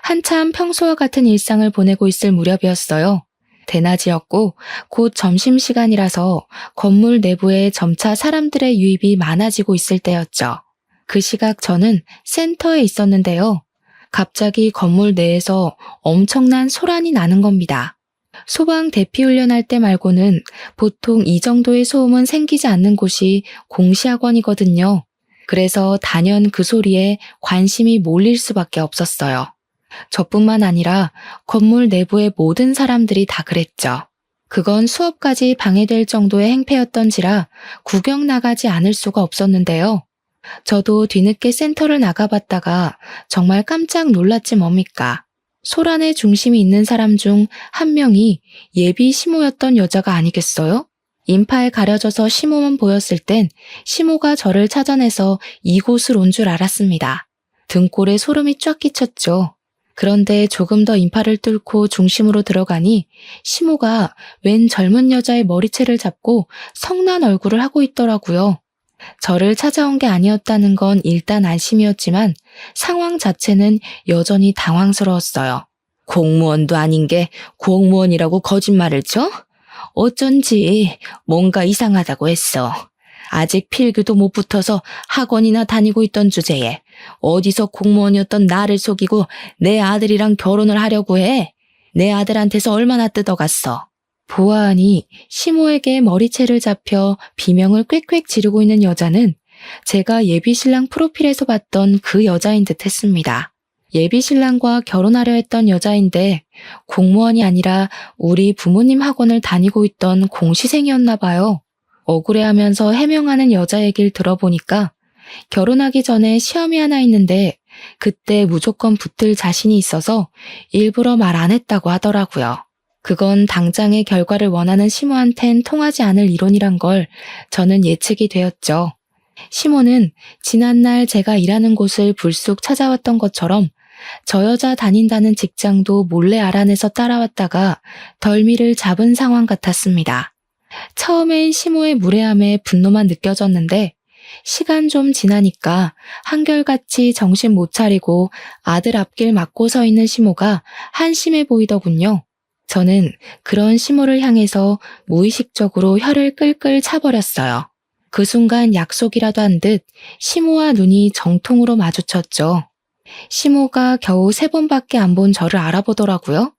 한참 평소와 같은 일상을 보내고 있을 무렵이었어요. 대낮이었고 곧 점심시간이라서 건물 내부에 점차 사람들의 유입이 많아지고 있을 때였죠. 그 시각 저는 센터에 있었는데요. 갑자기 건물 내에서 엄청난 소란이 나는 겁니다. 소방 대피 훈련할 때 말고는 보통 이 정도의 소음은 생기지 않는 곳이 공시학원이거든요. 그래서 단연 그 소리에 관심이 몰릴 수밖에 없었어요. 저뿐만 아니라 건물 내부의 모든 사람들이 다 그랬죠. 그건 수업까지 방해될 정도의 행패였던지라 구경 나가지 않을 수가 없었는데요. 저도 뒤늦게 센터를 나가봤다가 정말 깜짝 놀랐지 뭡니까. 소란의 중심이 있는 사람 중 한 명이 예비 시모였던 여자가 아니겠어요? 인파에 가려져서 시모만 보였을 땐 시모가 저를 찾아내서 이곳을 온 줄 알았습니다. 등골에 소름이 쫙 끼쳤죠. 그런데 조금 더 인파를 뚫고 중심으로 들어가니 시모가 웬 젊은 여자의 머리채를 잡고 성난 얼굴을 하고 있더라고요. 저를 찾아온 게 아니었다는 건 일단 안심이었지만 상황 자체는 여전히 당황스러웠어요. 공무원도 아닌 게 공무원이라고 거짓말을 쳐? 어쩐지 뭔가 이상하다고 했어. 아직 필기도 못 붙어서 학원이나 다니고 있던 주제에 어디서 공무원이었던 나를 속이고 내 아들이랑 결혼을 하려고 해? 내 아들한테서 얼마나 뜯어갔어. 보아하니 시모에게 머리채를 잡혀 비명을 꽥꽥 지르고 있는 여자는 제가 예비신랑 프로필에서 봤던 그 여자인 듯 했습니다. 예비신랑과 결혼하려 했던 여자인데 공무원이 아니라 우리 부모님 학원을 다니고 있던 공시생이었나 봐요. 억울해하면서 해명하는 여자 얘기를 들어보니까 결혼하기 전에 시험이 하나 있는데 그때 무조건 붙을 자신이 있어서 일부러 말 안 했다고 하더라고요. 그건 당장의 결과를 원하는 시모한텐 통하지 않을 이론이란 걸 저는 예측이 되었죠. 시모는 지난날 제가 일하는 곳을 불쑥 찾아왔던 것처럼 저 여자 다닌다는 직장도 몰래 알아내서 따라왔다가 덜미를 잡은 상황 같았습니다. 처음엔 시모의 무례함에 분노만 느껴졌는데 시간 좀 지나니까 한결같이 정신 못 차리고 아들 앞길 막고 서 있는 시모가 한심해 보이더군요. 저는 그런 시모를 향해서 무의식적으로 혀를 끌끌 차버렸어요. 그 순간 약속이라도 한 듯 시모와 눈이 정통으로 마주쳤죠. 시모가 겨우 3번밖에 안 본 저를 알아보더라고요.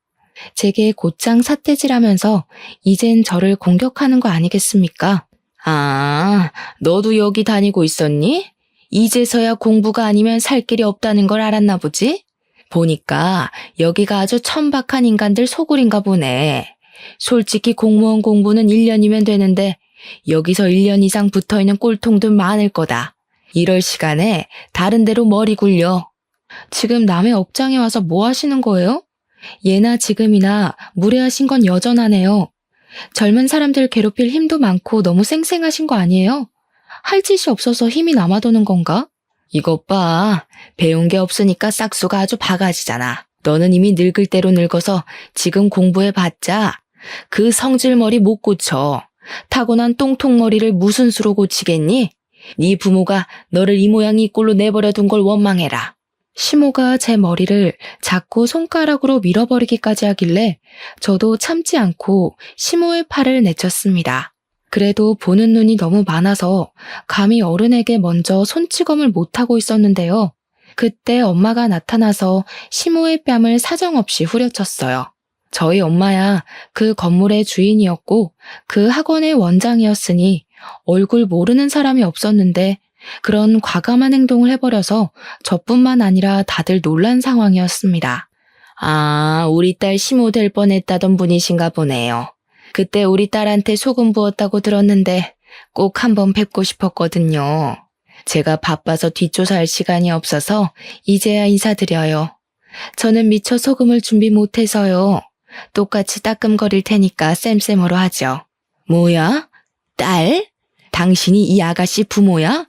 제게 곧장 삿대질하면서 이젠 저를 공격하는 거 아니겠습니까? 아, 너도 여기 다니고 있었니? 이제서야 공부가 아니면 살 길이 없다는 걸 알았나 보지? 보니까 여기가 아주 천박한 인간들 소굴인가 보네. 솔직히 공무원 공부는 1년이면 되는데 여기서 1년 이상 붙어있는 꼴통들 많을 거다. 이럴 시간에 다른 데로 머리 굴려. 지금 남의 업장에 와서 뭐 하시는 거예요? 예나 지금이나 무례하신 건 여전하네요. 젊은 사람들 괴롭힐 힘도 많고 너무 쌩쌩하신 거 아니에요? 할 짓이 없어서 힘이 남아도는 건가? 이것 봐. 배운 게 없으니까 싹수가 아주 바가지잖아. 너는 이미 늙을 대로 늙어서 지금 공부해봤자 그 성질머리 못 고쳐. 타고난 똥통머리를 무슨 수로 고치겠니? 네 부모가 너를 이 모양 이 꼴로 내버려 둔 걸 원망해라. 시모가 제 머리를 자꾸 손가락으로 밀어버리기까지 하길래 저도 참지 않고 시모의 팔을 내쳤습니다. 그래도 보는 눈이 너무 많아서 감히 어른에게 먼저 손찌검을 못하고 있었는데요. 그때 엄마가 나타나서 시모의 뺨을 사정없이 후려쳤어요. 저희 엄마야 그 건물의 주인이었고 그 학원의 원장이었으니 얼굴 모르는 사람이 없었는데 그런 과감한 행동을 해버려서 저뿐만 아니라 다들 놀란 상황이었습니다. 아, 우리 딸 시모 될 뻔했다던 분이신가 보네요. 그때 우리 딸한테 소금 부었다고 들었는데 꼭 한번 뵙고 싶었거든요. 제가 바빠서 뒷조사할 시간이 없어서 이제야 인사드려요. 저는 미처 소금을 준비 못해서요. 똑같이 따끔거릴 테니까 쌤쌤으로 하죠. 뭐야? 딸? 당신이 이 아가씨 부모야?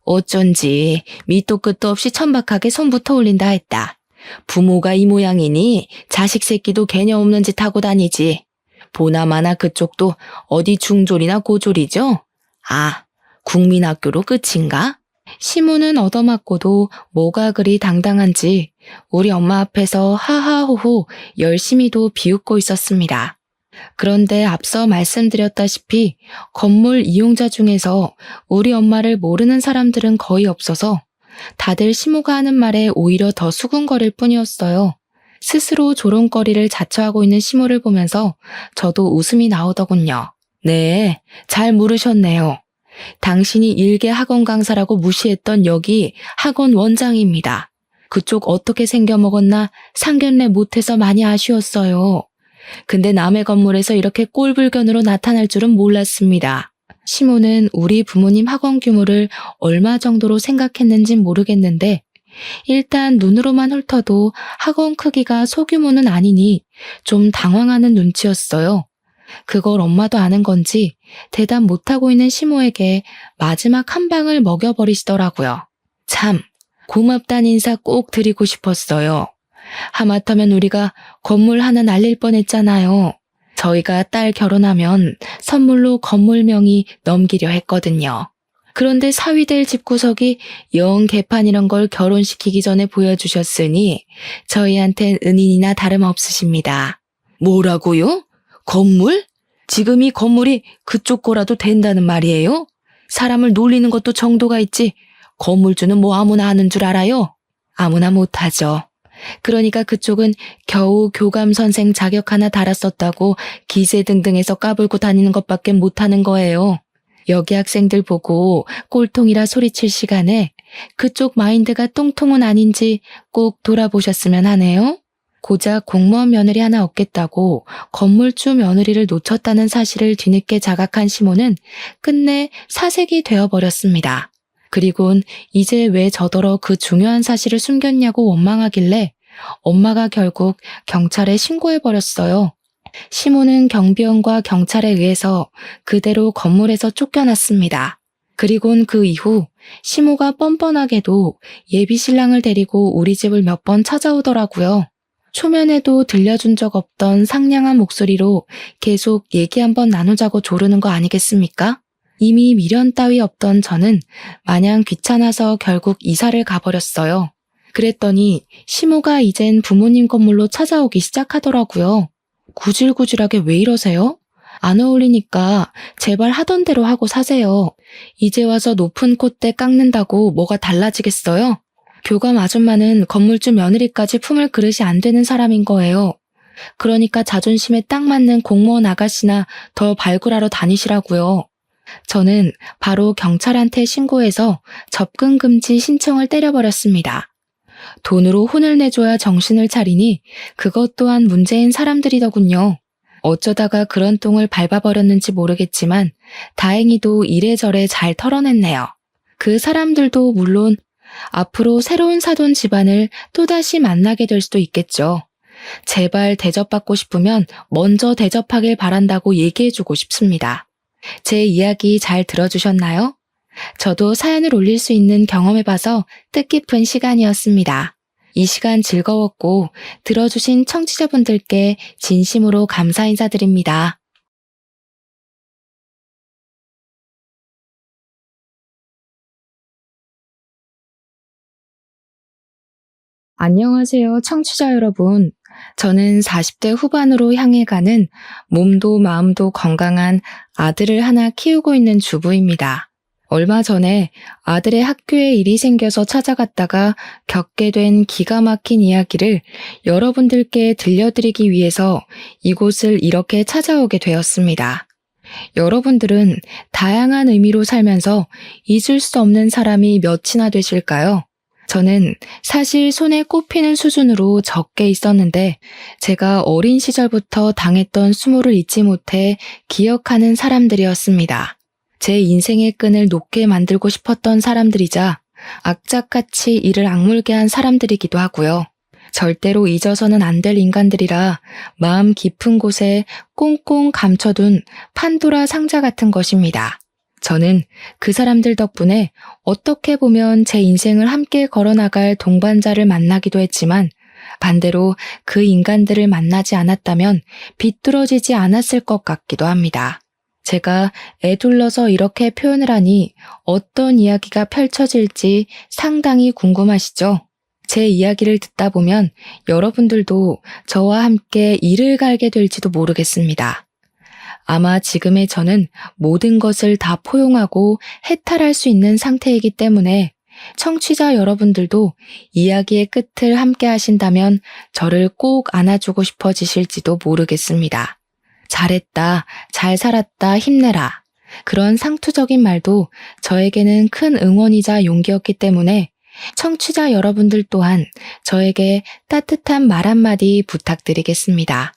어쩐지 밑도 끝도 없이 천박하게 손부터 올린다 했다. 부모가 이 모양이니 자식 새끼도 개념 없는 짓 하고 다니지. 보나마나 그쪽도 어디 중졸이나 고졸이죠? 아, 국민학교로 끝인가? 시모는 얻어맞고도 뭐가 그리 당당한지 우리 엄마 앞에서 하하호호 열심히도 비웃고 있었습니다. 그런데 앞서 말씀드렸다시피 건물 이용자 중에서 우리 엄마를 모르는 사람들은 거의 없어서 다들 시모가 하는 말에 오히려 더 수군거릴 뿐이었어요. 스스로 조롱거리를 자처하고 있는 시모를 보면서 저도 웃음이 나오더군요. 네, 잘 물으셨네요. 당신이 일개 학원 강사라고 무시했던 여기 학원 원장입니다. 그쪽 어떻게 생겨먹었나 상견례 못해서 많이 아쉬웠어요. 근데 남의 건물에서 이렇게 꼴불견으로 나타날 줄은 몰랐습니다. 시모는 우리 부모님 학원 규모를 얼마 정도로 생각했는진 모르겠는데 일단 눈으로만 훑어도 학원 크기가 소규모는 아니니 좀 당황하는 눈치였어요. 그걸 엄마도 아는 건지 대답 못하고 있는 시모에게 마지막 한 방을 먹여버리시더라고요. 참, 고맙단 인사 꼭 드리고 싶었어요. 하마터면 우리가 건물 하나 날릴 뻔했잖아요. 저희가 딸 결혼하면 선물로 건물 명의 넘기려 했거든요. 그런데 사위될 집구석이 영 개판이란 걸 결혼시키기 전에 보여주셨으니 저희한텐 은인이나 다름없으십니다. 뭐라고요? 건물? 지금 이 건물이 그쪽 거라도 된다는 말이에요? 사람을 놀리는 것도 정도가 있지 건물주는 뭐 아무나 하는 줄 알아요? 아무나 못하죠. 그러니까 그쪽은 겨우 교감 선생 자격 하나 달았었다고 기세등등해서 까불고 다니는 것밖에 못하는 거예요. 여기 학생들 보고 꼴통이라 소리칠 시간에 그쪽 마인드가 똥통은 아닌지 꼭 돌아보셨으면 하네요. 고작 공무원 며느리 하나 얻겠다고 건물주 며느리를 놓쳤다는 사실을 뒤늦게 자각한 시모는 끝내 사색이 되어버렸습니다. 그리곤 이제 왜 저더러 그 중요한 사실을 숨겼냐고 원망하길래 엄마가 결국 경찰에 신고해버렸어요. 시모는 경비원과 경찰에 의해서 그대로 건물에서 쫓겨났습니다. 그리곤 그 이후 시모가 뻔뻔하게도 예비 신랑을 데리고 우리 집을 몇 번 찾아오더라고요. 초면에도 들려준 적 없던 상냥한 목소리로 계속 얘기 한번 나누자고 조르는 거 아니겠습니까? 이미 미련 따위 없던 저는 마냥 귀찮아서 결국 이사를 가버렸어요. 그랬더니 시모가 이젠 부모님 건물로 찾아오기 시작하더라고요. 구질구질하게 왜 이러세요? 안 어울리니까 제발 하던 대로 하고 사세요. 이제 와서 높은 콧대 깎는다고 뭐가 달라지겠어요? 교감 아줌마는 건물주 며느리까지 품을 그릇이 안 되는 사람인 거예요. 그러니까 자존심에 딱 맞는 공무원 아가씨나 더 발굴하러 다니시라고요. 저는 바로 경찰한테 신고해서 접근 금지 신청을 때려버렸습니다. 돈으로 혼을 내줘야 정신을 차리니 그것 또한 문제인 사람들이더군요. 어쩌다가 그런 똥을 밟아버렸는지 모르겠지만 다행히도 이래저래 잘 털어냈네요. 그 사람들도 물론 앞으로 새로운 사돈 집안을 또다시 만나게 될 수도 있겠죠. 제발 대접받고 싶으면 먼저 대접하길 바란다고 얘기해주고 싶습니다. 제 이야기 잘 들어주셨나요? 저도 사연을 올릴 수 있는 경험해봐서 뜻깊은 시간이었습니다. 이 시간 즐거웠고 들어주신 청취자분들께 진심으로 감사 인사드립니다. 안녕하세요, 청취자 여러분. 저는 40대 후반으로 향해 가는 몸도 마음도 건강한 아들을 하나 키우고 있는 주부입니다. 얼마 전에 아들의 학교에 일이 생겨서 찾아갔다가 겪게 된 기가 막힌 이야기를 여러분들께 들려드리기 위해서 이곳을 이렇게 찾아오게 되었습니다. 여러분들은 다양한 의미로 살면서 잊을 수 없는 사람이 몇이나 되실까요? 저는 사실 손에 꼽히는 수준으로 적게 있었는데 제가 어린 시절부터 당했던 수모를 잊지 못해 기억하는 사람들이었습니다. 제 인생의 끈을 놓게 만들고 싶었던 사람들이자 악착같이 이를 악물게 한 사람들이기도 하고요. 절대로 잊어서는 안 될 인간들이라 마음 깊은 곳에 꽁꽁 감춰둔 판도라 상자 같은 것입니다. 저는 그 사람들 덕분에 어떻게 보면 제 인생을 함께 걸어나갈 동반자를 만나기도 했지만 반대로 그 인간들을 만나지 않았다면 비뚤어지지 않았을 것 같기도 합니다. 제가 애둘러서 이렇게 표현을 하니 어떤 이야기가 펼쳐질지 상당히 궁금하시죠? 제 이야기를 듣다 보면 여러분들도 저와 함께 이를 갈게 될지도 모르겠습니다. 아마 지금의 저는 모든 것을 다 포용하고 해탈할 수 있는 상태이기 때문에 청취자 여러분들도 이야기의 끝을 함께 하신다면 저를 꼭 안아주고 싶어지실지도 모르겠습니다. 잘했다, 잘 살았다, 힘내라. 그런 상투적인 말도 저에게는 큰 응원이자 용기였기 때문에 청취자 여러분들 또한 저에게 따뜻한 말 한마디 부탁드리겠습니다.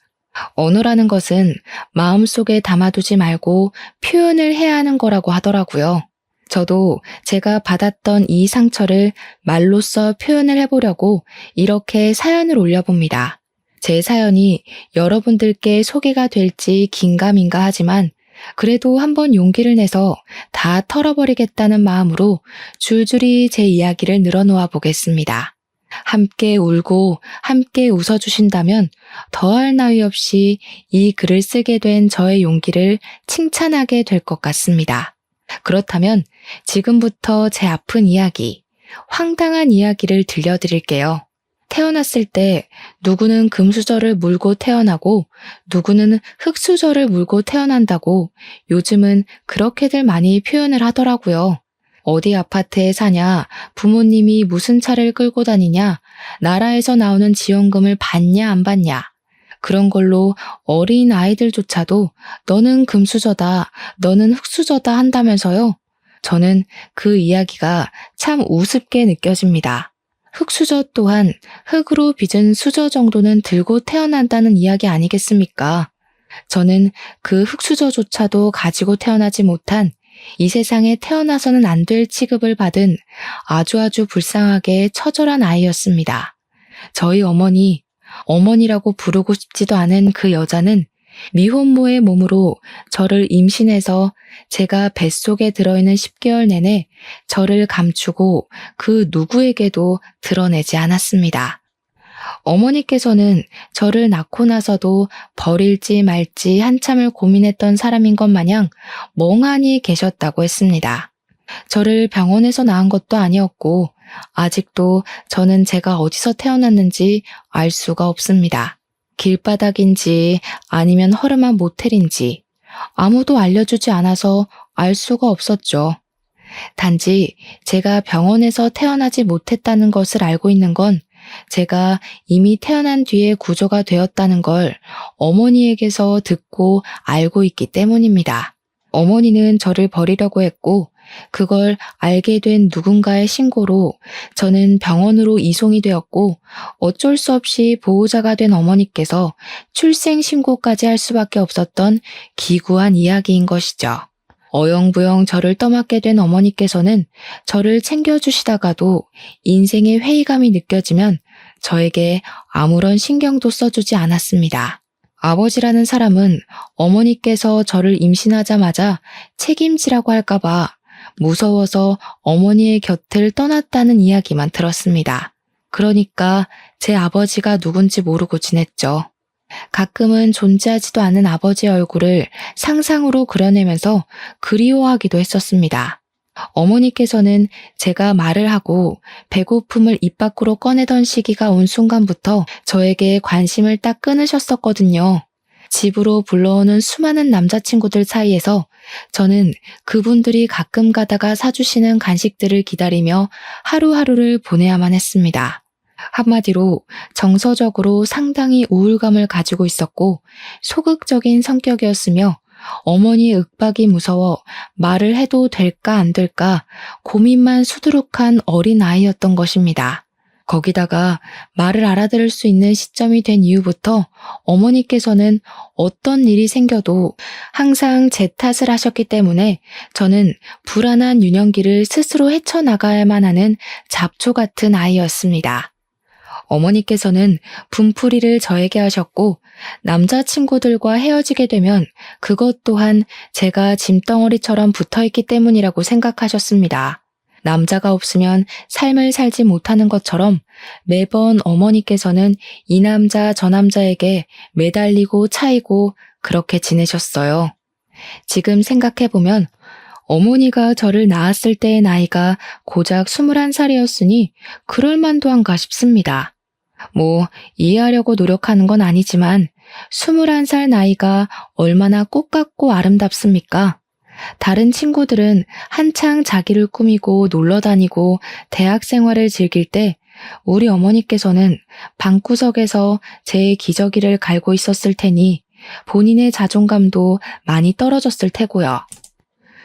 언어라는 것은 마음속에 담아두지 말고 표현을 해야 하는 거라고 하더라고요. 저도 제가 받았던 이 상처를 말로써 표현을 해보려고 이렇게 사연을 올려봅니다. 제 사연이 여러분들께 소개가 될지 긴가민가 하지만 그래도 한번 용기를 내서 다 털어버리겠다는 마음으로 줄줄이 제 이야기를 늘어놓아 보겠습니다. 함께 울고 함께 웃어주신다면 더할 나위 없이 이 글을 쓰게 된 저의 용기를 칭찬하게 될 것 같습니다. 그렇다면 지금부터 제 아픈 이야기, 황당한 이야기를 들려드릴게요. 태어났을 때 누구는 금수저를 물고 태어나고 누구는 흙수저를 물고 태어난다고 요즘은 그렇게들 많이 표현을 하더라고요. 어디 아파트에 사냐, 부모님이 무슨 차를 끌고 다니냐, 나라에서 나오는 지원금을 받냐 안 받냐. 그런 걸로 어린 아이들조차도 너는 금수저다, 너는 흙수저다 한다면서요. 저는 그 이야기가 참 우습게 느껴집니다. 흙수저 또한 흙으로 빚은 수저 정도는 들고 태어난다는 이야기 아니겠습니까? 저는 그 흙수저조차도 가지고 태어나지 못한 이 세상에 태어나서는 안 될 취급을 받은 아주 불쌍하게 처절한 아이였습니다. 저희 어머니라고 부르고 싶지도 않은 그 여자는 미혼모의 몸으로 저를 임신해서 제가 뱃속에 들어있는 10개월 내내 저를 감추고 그 누구에게도 드러내지 않았습니다. 어머니께서는 저를 낳고 나서도 버릴지 말지 한참을 고민했던 사람인 것 마냥 멍하니 계셨다고 했습니다. 저를 병원에서 낳은 것도 아니었고 아직도 저는 제가 어디서 태어났는지 알 수가 없습니다. 길바닥인지 아니면 허름한 모텔인지 아무도 알려주지 않아서 알 수가 없었죠. 단지 제가 병원에서 태어나지 못했다는 것을 알고 있는 건 제가 이미 태어난 뒤에 구조가 되었다는 걸 어머니에게서 듣고 알고 있기 때문입니다. 어머니는 저를 버리려고 했고 그걸 알게 된 누군가의 신고로 저는 병원으로 이송이 되었고 어쩔 수 없이 보호자가 된 어머니께서 출생신고까지 할 수밖에 없었던 기구한 이야기인 것이죠. 어영부영 저를 떠맡게 된 어머니께서는 저를 챙겨주시다가도 인생의 회의감이 느껴지면 저에게 아무런 신경도 써주지 않았습니다. 아버지라는 사람은 어머니께서 저를 임신하자마자 책임지라고 할까봐 무서워서 어머니의 곁을 떠났다는 이야기만 들었습니다. 그러니까 제 아버지가 누군지 모르고 지냈죠. 가끔은 존재하지도 않은 아버지의 얼굴을 상상으로 그려내면서 그리워하기도 했었습니다. 어머니께서는 제가 말을 하고 배고픔을 입 밖으로 꺼내던 시기가 온 순간부터 저에게 관심을 딱 끊으셨었거든요. 집으로 불러오는 수많은 남자친구들 사이에서 저는 그분들이 가끔 가다가 사주시는 간식들을 기다리며 하루하루를 보내야만 했습니다. 한마디로 정서적으로 상당히 우울감을 가지고 있었고 소극적인 성격이었으며 어머니의 윽박이 무서워 말을 해도 될까 안 될까 고민만 수두룩한 어린 아이였던 것입니다. 거기다가 말을 알아들을 수 있는 시점이 된 이후부터 어머니께서는 어떤 일이 생겨도 항상 제 탓을 하셨기 때문에 저는 불안한 유년기를 스스로 헤쳐나가야만 하는 잡초 같은 아이였습니다. 어머니께서는 분풀이를 저에게 하셨고 남자친구들과 헤어지게 되면 그것 또한 제가 짐덩어리처럼 붙어있기 때문이라고 생각하셨습니다. 남자가 없으면 삶을 살지 못하는 것처럼 매번 어머니께서는 이 남자 저 남자에게 매달리고 차이고 그렇게 지내셨어요. 지금 생각해보면 어머니가 저를 낳았을 때의 나이가 고작 21살이었으니 그럴 만도 한가 싶습니다. 이해하려고 노력하는 건 아니지만 21살 나이가 얼마나 꽃 같고 아름답습니까? 다른 친구들은 한창 자기를 꾸미고 놀러 다니고 대학 생활을 즐길 때 우리 어머니께서는 방구석에서 제 기저귀를 갈고 있었을 테니 본인의 자존감도 많이 떨어졌을 테고요.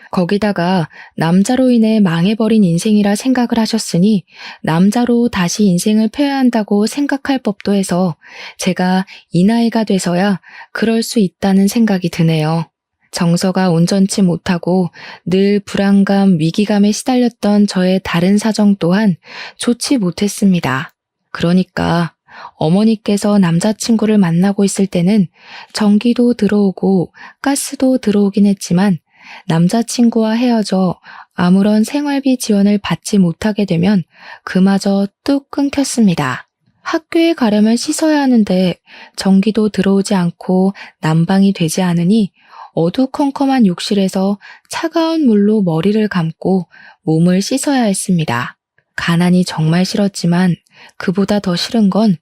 거기다가 남자로 인해 망해버린 인생이라 생각을 하셨으니 남자로 다시 인생을 펴야 한다고 생각할 법도 해서 제가 이 나이가 돼서야 그럴 수 있다는 생각이 드네요. 정서가 온전치 못하고 늘 불안감, 위기감에 시달렸던 저의 다른 사정 또한 좋지 못했습니다. 그러니까 어머니께서 남자친구를 만나고 있을 때는 전기도 들어오고 가스도 들어오긴 했지만 남자친구와 헤어져 아무런 생활비 지원을 받지 못하게 되면 그마저 뚝 끊겼습니다. 학교에 가려면 씻어야 하는데 전기도 들어오지 않고 난방이 되지 않으니 어두컴컴한 욕실에서 차가운 물로 머리를 감고 몸을 씻어야 했습니다. 가난이 정말 싫었지만 그보다 더 싫은 건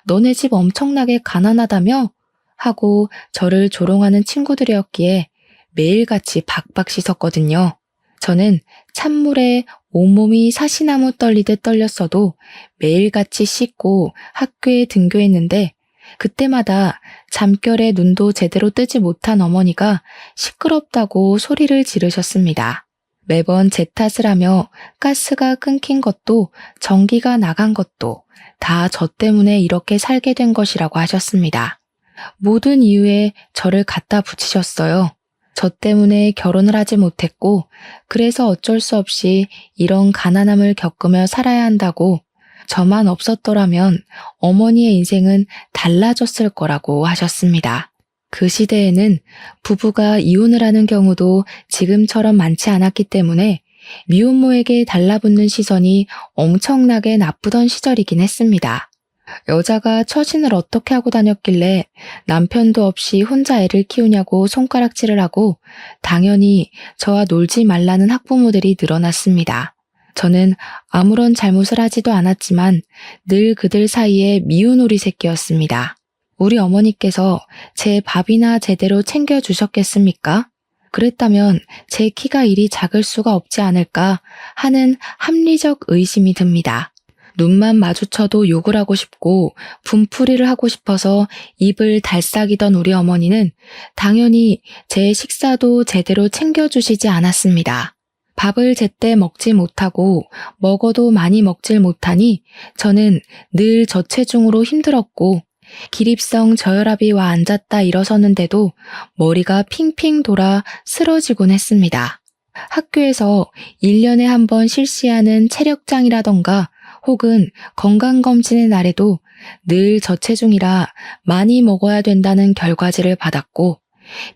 너네 집 엄청나게 가난하다며? 하고 저를 조롱하는 친구들이었기에 매일같이 박박 씻었거든요. 저는 찬물에 온몸이 사시나무 떨리듯 떨렸어도 매일같이 씻고 학교에 등교했는데 그때마다 잠결에 눈도 제대로 뜨지 못한 어머니가 시끄럽다고 소리를 지르셨습니다. 매번 제 탓을 하며 가스가 끊긴 것도 전기가 나간 것도 다 저 때문에 이렇게 살게 된 것이라고 하셨습니다. 모든 이유에 저를 갖다 붙이셨어요. 저 때문에 결혼을 하지 못했고 그래서 어쩔 수 없이 이런 가난함을 겪으며 살아야 한다고 저만 없었더라면 어머니의 인생은 달라졌을 거라고 하셨습니다. 그 시대에는 부부가 이혼을 하는 경우도 지금처럼 많지 않았기 때문에 미혼모에게 달라붙는 시선이 엄청나게 나쁘던 시절이긴 했습니다. 여자가 처신을 어떻게 하고 다녔길래 남편도 없이 혼자 애를 키우냐고 손가락질을 하고 당연히 저와 놀지 말라는 학부모들이 늘어났습니다. 저는 아무런 잘못을 하지도 않았지만 늘 그들 사이에 미운 오리 새끼였습니다. 우리 어머니께서 제 밥이나 제대로 챙겨주셨겠습니까? 그랬다면 제 키가 이리 작을 수가 없지 않을까 하는 합리적 의심이 듭니다. 눈만 마주쳐도 욕을 하고 싶고 분풀이를 하고 싶어서 입을 달싹이던 우리 어머니는 당연히 제 식사도 제대로 챙겨주시지 않았습니다. 밥을 제때 먹지 못하고 먹어도 많이 먹질 못하니 저는 늘 저체중으로 힘들었고 기립성 저혈압이 와 앉았다 일어섰는데도 머리가 핑핑 돌아 쓰러지곤 했습니다. 학교에서 1년에 한 번 실시하는 체력장이라던가 혹은 건강검진의 날에도 늘 저체중이라 많이 먹어야 된다는 결과지를 받았고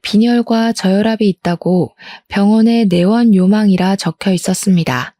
빈혈과 저혈압이 있다고 병원에 내원 요망이라 적혀 있었습니다.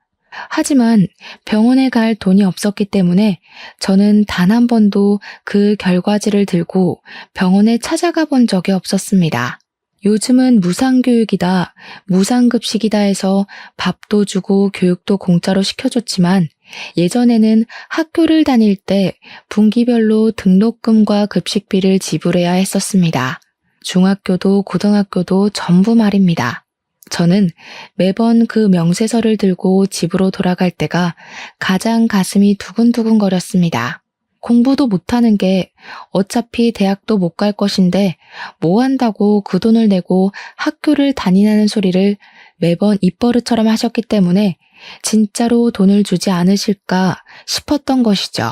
하지만 병원에 갈 돈이 없었기 때문에 저는 단 한 번도 그 결과지를 들고 병원에 찾아가 본 적이 없었습니다. 요즘은 무상교육이다, 무상급식이다 해서 밥도 주고 교육도 공짜로 시켜줬지만 예전에는 학교를 다닐 때 분기별로 등록금과 급식비를 지불해야 했었습니다. 중학교도 고등학교도 전부 말입니다. 저는 매번 그 명세서를 들고 집으로 돌아갈 때가 가장 가슴이 두근두근거렸습니다. 공부도 못하는 게 어차피 대학도 못 갈 것인데 뭐 한다고 그 돈을 내고 학교를 다니라는 소리를 매번 입버릇처럼 하셨기 때문에 진짜로 돈을 주지 않으실까 싶었던 것이죠.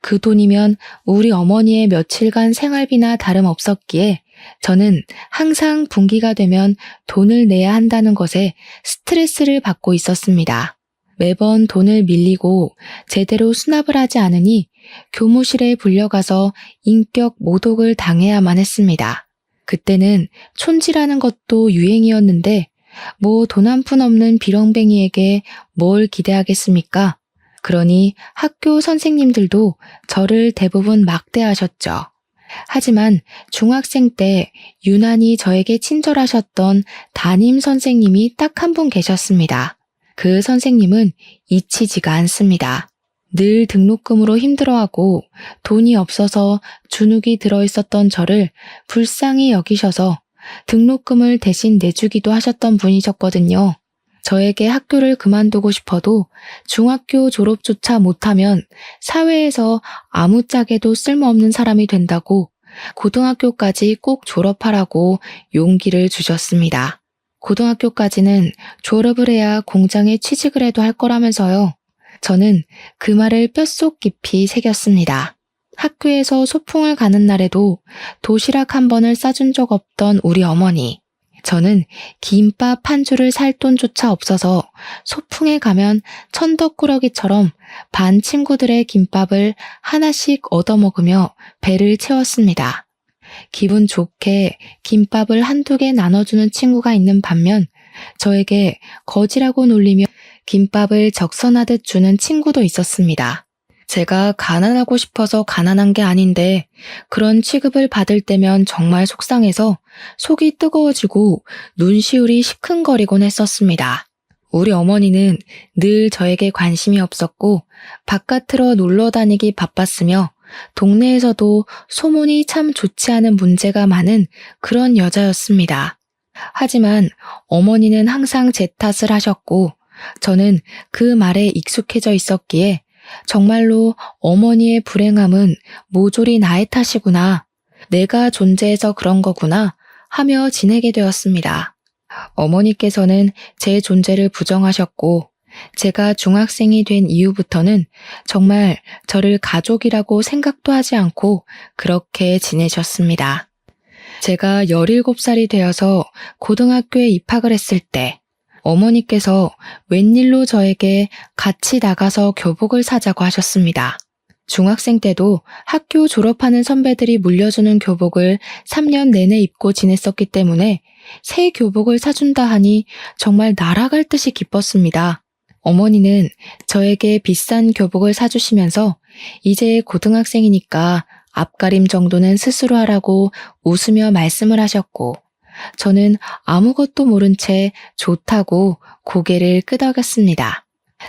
그 돈이면 우리 어머니의 며칠간 생활비나 다름없었기에 저는 항상 분기가 되면 돈을 내야 한다는 것에 스트레스를 받고 있었습니다. 매번 돈을 밀리고 제대로 수납을 하지 않으니 교무실에 불려가서 인격 모독을 당해야만 했습니다. 그때는 촌지라는 것도 유행이었는데 뭐 돈 한 푼 없는 비렁뱅이에게 뭘 기대하겠습니까? 그러니 학교 선생님들도 저를 대부분 막대하셨죠. 하지만 중학생 때 유난히 저에게 친절하셨던 담임 선생님이 딱 한 분 계셨습니다. 그 선생님은 잊히지가 않습니다. 늘 등록금으로 힘들어하고 돈이 없어서 주눅이 들어있었던 저를 불쌍히 여기셔서 등록금을 대신 내주기도 하셨던 분이셨거든요. 저에게 학교를 그만두고 싶어도 중학교 졸업조차 못하면 사회에서 아무짝에도 쓸모없는 사람이 된다고 고등학교까지 꼭 졸업하라고 용기를 주셨습니다. 고등학교까지는 졸업을 해야 공장에 취직을 해도 할 거라면서요. 저는 그 말을 뼛속 깊이 새겼습니다. 학교에서 소풍을 가는 날에도 도시락 한 번을 싸준 적 없던 우리 어머니. 저는 김밥 한 줄을 살 돈조차 없어서 소풍에 가면 천덕꾸러기처럼 반 친구들의 김밥을 하나씩 얻어먹으며 배를 채웠습니다. 기분 좋게 김밥을 한두 개 나눠주는 친구가 있는 반면 저에게 거지라고 놀리며 김밥을 적선하듯 주는 친구도 있었습니다. 제가 가난하고 싶어서 가난한 게 아닌데 그런 취급을 받을 때면 정말 속상해서 속이 뜨거워지고 눈시울이 시큰거리곤 했었습니다. 우리 어머니는 늘 저에게 관심이 없었고 바깥으로 놀러 다니기 바빴으며 동네에서도 소문이 참 좋지 않은 문제가 많은 그런 여자였습니다. 하지만 어머니는 항상 제 탓을 하셨고 저는 그 말에 익숙해져 있었기에 정말로 어머니의 불행함은 모조리 나의 탓이구나. 내가 존재해서 그런 거구나 하며 지내게 되었습니다. 어머니께서는 제 존재를 부정하셨고 제가 중학생이 된 이후부터는 정말 저를 가족이라고 생각도 하지 않고 그렇게 지내셨습니다. 제가 17살이 되어서 고등학교에 입학을 했을 때 어머니께서 웬일로 저에게 같이 나가서 교복을 사자고 하셨습니다. 중학생 때도 학교 졸업하는 선배들이 물려주는 교복을 3년 내내 입고 지냈었기 때문에 새 교복을 사준다 하니 정말 날아갈 듯이 기뻤습니다. 어머니는 저에게 비싼 교복을 사주시면서 이제 고등학생이니까 앞가림 정도는 스스로 하라고 웃으며 말씀을 하셨고 저는 아무것도 모른 채 좋다고 고개를 끄덕였습니다.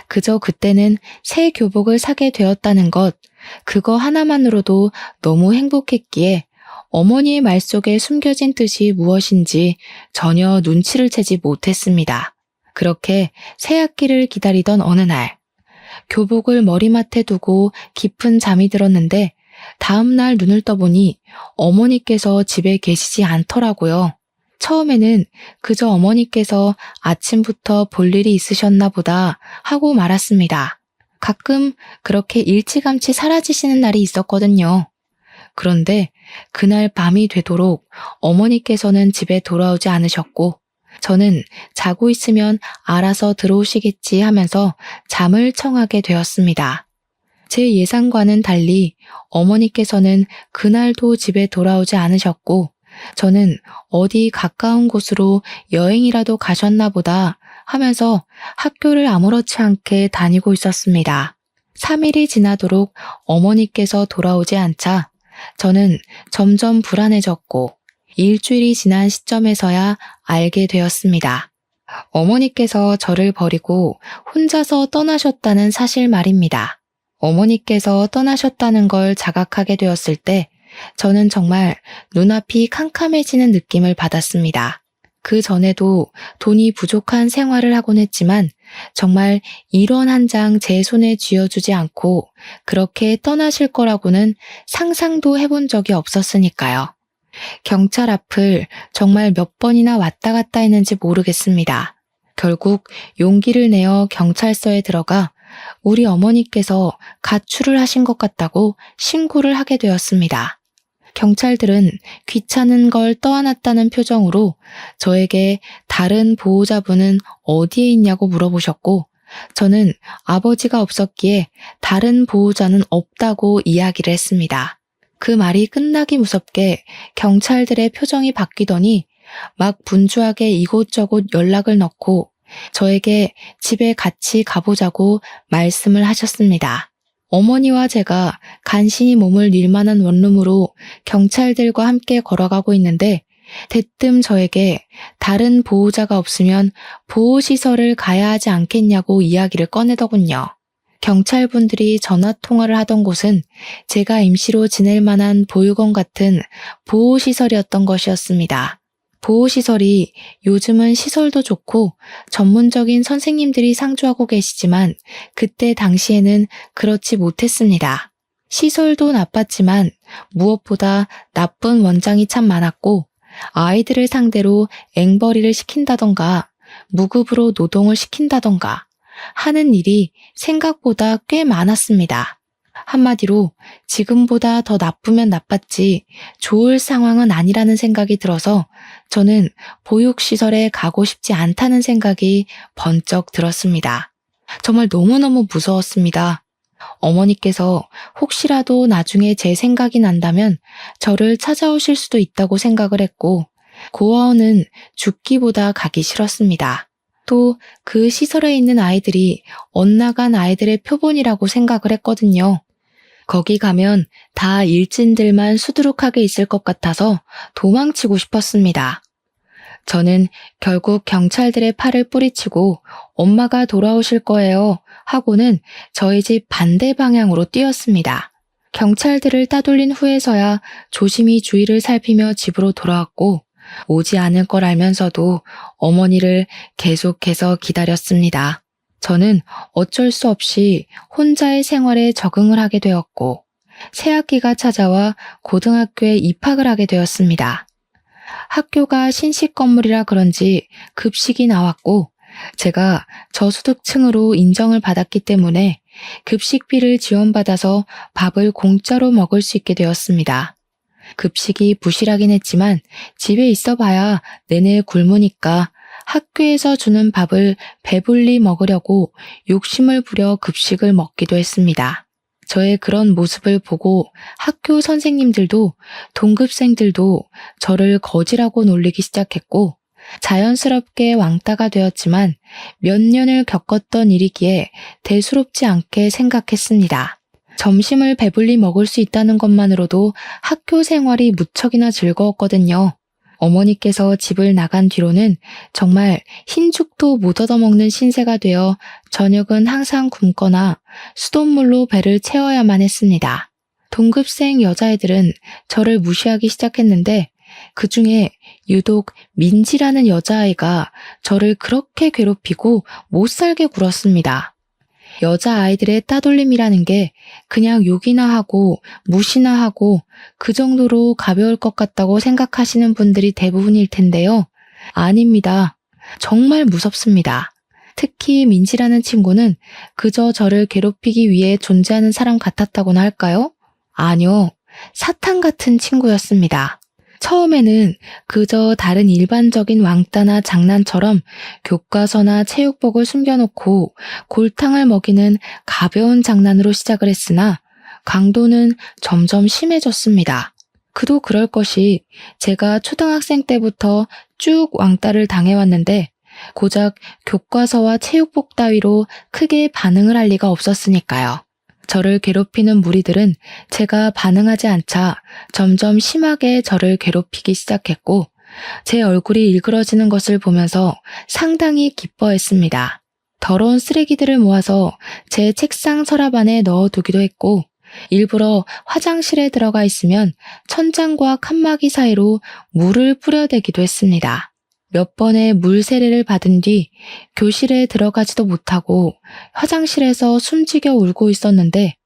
그저 그때는 새 교복을 사게 되었다는 것, 그거 하나만으로도 너무 행복했기에 어머니의 말 속에 숨겨진 뜻이 무엇인지 전혀 눈치를 채지 못했습니다. 그렇게 새 학기를 기다리던 어느 날, 교복을 머리맡에 두고 깊은 잠이 들었는데 다음 날 눈을 떠보니 어머니께서 집에 계시지 않더라고요. 처음에는 그저 어머니께서 아침부터 볼 일이 있으셨나 보다 하고 말았습니다. 가끔 그렇게 일찌감치 사라지시는 날이 있었거든요. 그런데 그날 밤이 되도록 어머니께서는 집에 돌아오지 않으셨고 저는 자고 있으면 알아서 들어오시겠지 하면서 잠을 청하게 되었습니다. 제 예상과는 달리 어머니께서는 그날도 집에 돌아오지 않으셨고 저는 어디 가까운 곳으로 여행이라도 가셨나 보다 하면서 학교를 아무렇지 않게 다니고 있었습니다. 3일이 지나도록 어머니께서 돌아오지 않자 저는 점점 불안해졌고 일주일이 지난 시점에서야 알게 되었습니다. 어머니께서 저를 버리고 혼자서 떠나셨다는 사실 말입니다. 어머니께서 떠나셨다는 걸 자각하게 되었을 때 저는 정말 눈앞이 캄캄해지는 느낌을 받았습니다. 그 전에도 돈이 부족한 생활을 하곤 했지만 정말 1원 한 장 제 손에 쥐어주지 않고 그렇게 떠나실 거라고는 상상도 해본 적이 없었으니까요. 경찰 앞을 정말 몇 번이나 왔다 갔다 했는지 모르겠습니다. 결국 용기를 내어 경찰서에 들어가 우리 어머니께서 가출을 하신 것 같다고 신고를 하게 되었습니다. 경찰들은 귀찮은 걸 떠안았다는 표정으로 저에게 다른 보호자분은 어디에 있냐고 물어보셨고 저는 아버지가 없었기에 다른 보호자는 없다고 이야기를 했습니다. 그 말이 끝나기 무섭게 경찰들의 표정이 바뀌더니 막 분주하게 이곳저곳 연락을 넣고 저에게 집에 같이 가보자고 말씀을 하셨습니다. 어머니와 제가 간신히 몸을 닐 만한 원룸으로 경찰들과 함께 걸어가고 있는데 대뜸 저에게 다른 보호자가 없으면 보호시설을 가야 하지 않겠냐고 이야기를 꺼내더군요. 경찰분들이 전화통화를 하던 곳은 제가 임시로 지낼 만한 보육원 같은 보호시설이었던 것이었습니다. 보호시설이 요즘은 시설도 좋고 전문적인 선생님들이 상주하고 계시지만 그때 당시에는 그렇지 못했습니다. 시설도 나빴지만 무엇보다 나쁜 원장이 참 많았고 아이들을 상대로 앵벌이를 시킨다던가 무급으로 노동을 시킨다던가 하는 일이 생각보다 꽤 많았습니다. 한마디로 지금보다 더 나쁘면 나빴지 좋을 상황은 아니라는 생각이 들어서 저는 보육시설에 가고 싶지 않다는 생각이 번쩍 들었습니다. 정말 너무너무 무서웠습니다. 어머니께서 혹시라도 나중에 제 생각이 난다면 저를 찾아오실 수도 있다고 생각을 했고 고아원은 죽기보다 가기 싫었습니다. 또 그 시설에 있는 아이들이 엇나간 아이들의 표본이라고 생각을 했거든요. 거기 가면 다 일진들만 수두룩하게 있을 것 같아서 도망치고 싶었습니다. 저는 결국 경찰들의 팔을 뿌리치고 엄마가 돌아오실 거예요 하고는 저희 집 반대 방향으로 뛰었습니다. 경찰들을 따돌린 후에서야 조심히 주위를 살피며 집으로 돌아왔고 오지 않을 걸 알면서도 어머니를 계속해서 기다렸습니다. 저는 어쩔 수 없이 혼자의 생활에 적응을 하게 되었고, 새학기가 찾아와 고등학교에 입학을 하게 되었습니다. 학교가 신식 건물이라 그런지 급식이 나왔고, 제가 저소득층으로 인정을 받았기 때문에 급식비를 지원받아서 밥을 공짜로 먹을 수 있게 되었습니다. 급식이 부실하긴 했지만 집에 있어 봐야 내내 굶으니까 학교에서 주는 밥을 배불리 먹으려고 욕심을 부려 급식을 먹기도 했습니다. 저의 그런 모습을 보고 학교 선생님들도 동급생들도 저를 거지라고 놀리기 시작했고, 자연스럽게 왕따가 되었지만 몇 년을 겪었던 일이기에 대수롭지 않게 생각했습니다. 점심을 배불리 먹을 수 있다는 것만으로도 학교 생활이 무척이나 즐거웠거든요. 어머니께서 집을 나간 뒤로는 정말 흰죽도 못 얻어먹는 신세가 되어 저녁은 항상 굶거나 수돗물로 배를 채워야만 했습니다. 동급생 여자애들은 저를 무시하기 시작했는데 그 중에 유독 민지라는 여자아이가 저를 그렇게 괴롭히고 못살게 굴었습니다. 여자아이들의 따돌림이라는 게 그냥 욕이나 하고 무시나 하고 그 정도로 가벼울 것 같다고 생각하시는 분들이 대부분일 텐데요. 아닙니다. 정말 무섭습니다. 특히 민지라는 친구는 그저 저를 괴롭히기 위해 존재하는 사람 같았다고나 할까요? 아니요. 사탄 같은 친구였습니다. 처음에는 그저 다른 일반적인 왕따나 장난처럼 교과서나 체육복을 숨겨놓고 골탕을 먹이는 가벼운 장난으로 시작을 했으나 강도는 점점 심해졌습니다. 그도 그럴 것이 제가 초등학생 때부터 쭉 왕따를 당해왔는데 고작 교과서와 체육복 따위로 크게 반응을 할 리가 없었으니까요. 저를 괴롭히는 무리들은 제가 반응하지 않자 점점 심하게 저를 괴롭히기 시작했고, 제 얼굴이 일그러지는 것을 보면서 상당히 기뻐했습니다. 더러운 쓰레기들을 모아서 제 책상 서랍 안에 넣어두기도 했고, 일부러 화장실에 들어가 있으면 천장과 칸막이 사이로 물을 뿌려대기도 했습니다. 몇 번의 물 세례를 받은 뒤 교실에 들어가지도 못하고 화장실에서 숨지겨 울고 있었는데,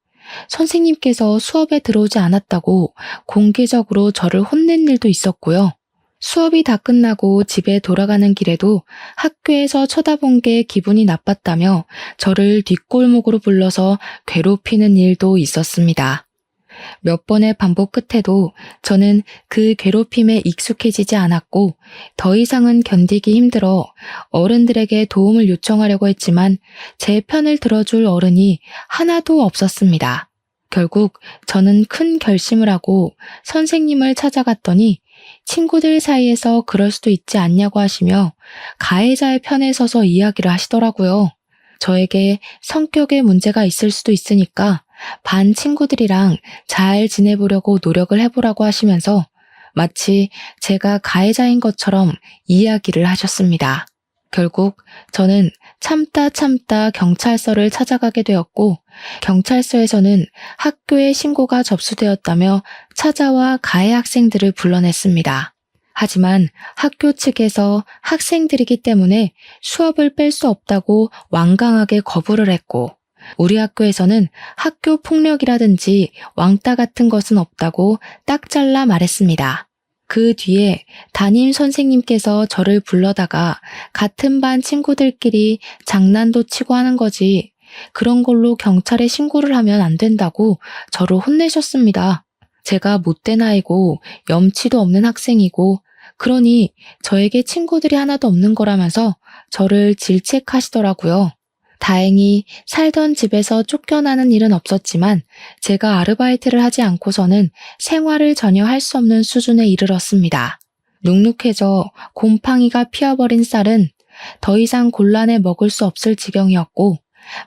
선생님께서 수업에 들어오지 않았다고 공개적으로 저를 혼낸 일도 있었고요. 수업이 다 끝나고 집에 돌아가는 길에도 학교에서 쳐다본 게 기분이 나빴다며 저를 뒷골목으로 불러서 괴롭히는 일도 있었습니다. 몇 번의 반복 끝에도 저는 그 괴롭힘에 익숙해지지 않았고 더 이상은 견디기 힘들어 어른들에게 도움을 요청하려고 했지만 제 편을 들어줄 어른이 하나도 없었습니다. 결국 저는 큰 결심을 하고 선생님을 찾아갔더니 친구들 사이에서 그럴 수도 있지 않냐고 하시며 가해자의 편에 서서 이야기를 하시더라고요. 저에게 성격에 문제가 있을 수도 있으니까 반 친구들이랑 잘 지내보려고 노력을 해보라고 하시면서 마치 제가 가해자인 것처럼 이야기를 하셨습니다. 결국 저는 참다 경찰서를 찾아가게 되었고, 경찰서에서는 학교에 신고가 접수되었다며 찾아와 가해 학생들을 불러냈습니다. 하지만 학교 측에서 학생들이기 때문에 수업을 뺄 수 없다고 완강하게 거부를 했고, 우리 학교에서는 학교 폭력이라든지 왕따 같은 것은 없다고 딱 잘라 말했습니다. 그 뒤에 담임 선생님께서 저를 불러다가 같은 반 친구들끼리 장난도 치고 하는 거지 그런 걸로 경찰에 신고를 하면 안 된다고 저를 혼내셨습니다. 제가 못된 아이고 염치도 없는 학생이고 그러니 저에게 친구들이 하나도 없는 거라면서 저를 질책하시더라고요. 다행히 살던 집에서 쫓겨나는 일은 없었지만 제가 아르바이트를 하지 않고서는 생활을 전혀 할 수 없는 수준에 이르렀습니다. 눅눅해져 곰팡이가 피어버린 쌀은 더 이상 곤란해 먹을 수 없을 지경이었고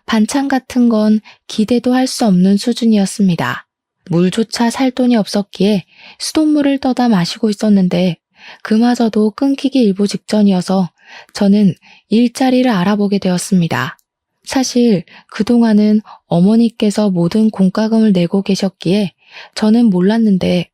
반찬 같은 건 기대도 할 수 없는 수준이었습니다. 물조차 살 돈이 없었기에 수돗물을 떠다 마시고 있었는데 그마저도 끊기기 일보 직전이어서 저는 일자리를 알아보게 되었습니다. 사실 그동안은 어머니께서 모든 공과금을 내고 계셨기에 저는 몰랐는데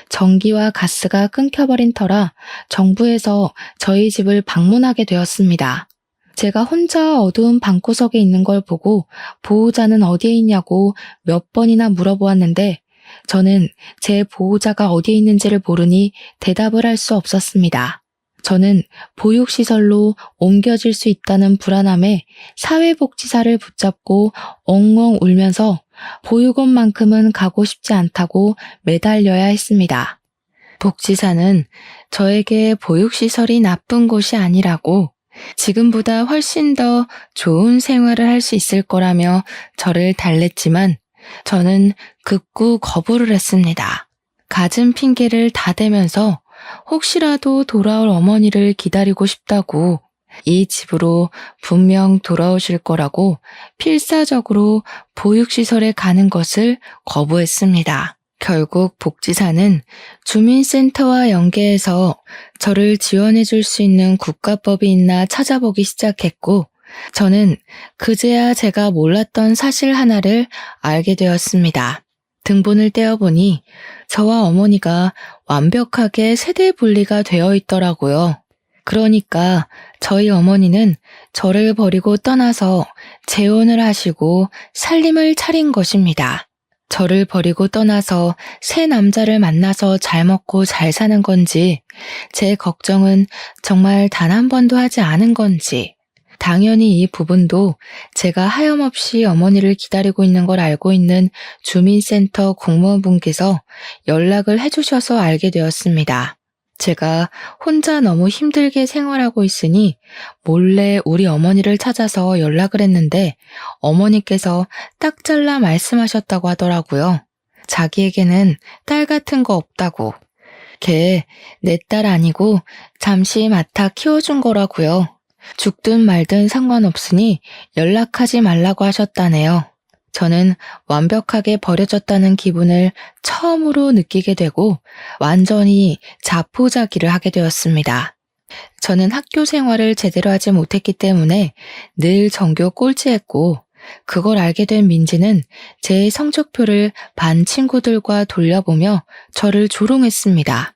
전기와 가스가 끊겨버린 터라 정부에서 저희 집을 방문하게 되었습니다. 제가 혼자 어두운 방구석에 있는 걸 보고 보호자는 어디에 있냐고 몇 번이나 물어보았는데 저는 제 보호자가 어디에 있는지를 모르니 대답을 할 수 없었습니다. 저는 보육시설로 옮겨질 수 있다는 불안함에 사회복지사를 붙잡고 엉엉 울면서 보육원만큼은 가고 싶지 않다고 매달려야 했습니다. 복지사는 저에게 보육시설이 나쁜 곳이 아니라고 지금보다 훨씬 더 좋은 생활을 할 수 있을 거라며 저를 달랬지만 저는 극구 거부를 했습니다. 갖은 핑계를 다 대면서 혹시라도 돌아올 어머니를 기다리고 싶다고 이 집으로 분명 돌아오실 거라고 필사적으로 보육시설에 가는 것을 거부했습니다. 결국 복지사는 주민센터와 연계해서 저를 지원해 줄 수 있는 국가법이 있나 찾아보기 시작했고 저는 그제야 제가 몰랐던 사실 하나를 알게 되었습니다. 등본을 떼어보니 저와 어머니가 완벽하게 세대 분리가 되어 있더라고요. 그러니까 저희 어머니는 저를 버리고 떠나서 재혼을 하시고 살림을 차린 것입니다. 저를 버리고 떠나서 새 남자를 만나서 잘 먹고 잘 사는 건지, 제 걱정은 정말 단 한 번도 하지 않은 건지, 당연히 이 부분도 제가 하염없이 어머니를 기다리고 있는 걸 알고 있는 주민센터 공무원분께서 연락을 해주셔서 알게 되었습니다. 제가 혼자 너무 힘들게 생활하고 있으니 몰래 우리 어머니를 찾아서 연락을 했는데 어머니께서 딱 잘라 말씀하셨다고 하더라고요. 자기에게는 딸 같은 거 없다고. 걔 내 딸 아니고 잠시 맡아 키워준 거라고요. 죽든 말든 상관없으니 연락하지 말라고 하셨다네요. 저는 완벽하게 버려졌다는 기분을 처음으로 느끼게 되고 완전히 자포자기를 하게 되었습니다. 저는 학교 생활을 제대로 하지 못했기 때문에 늘 전교 꼴찌했고 그걸 알게 된 민지는 제 성적표를 반 친구들과 돌려보며 저를 조롱했습니다.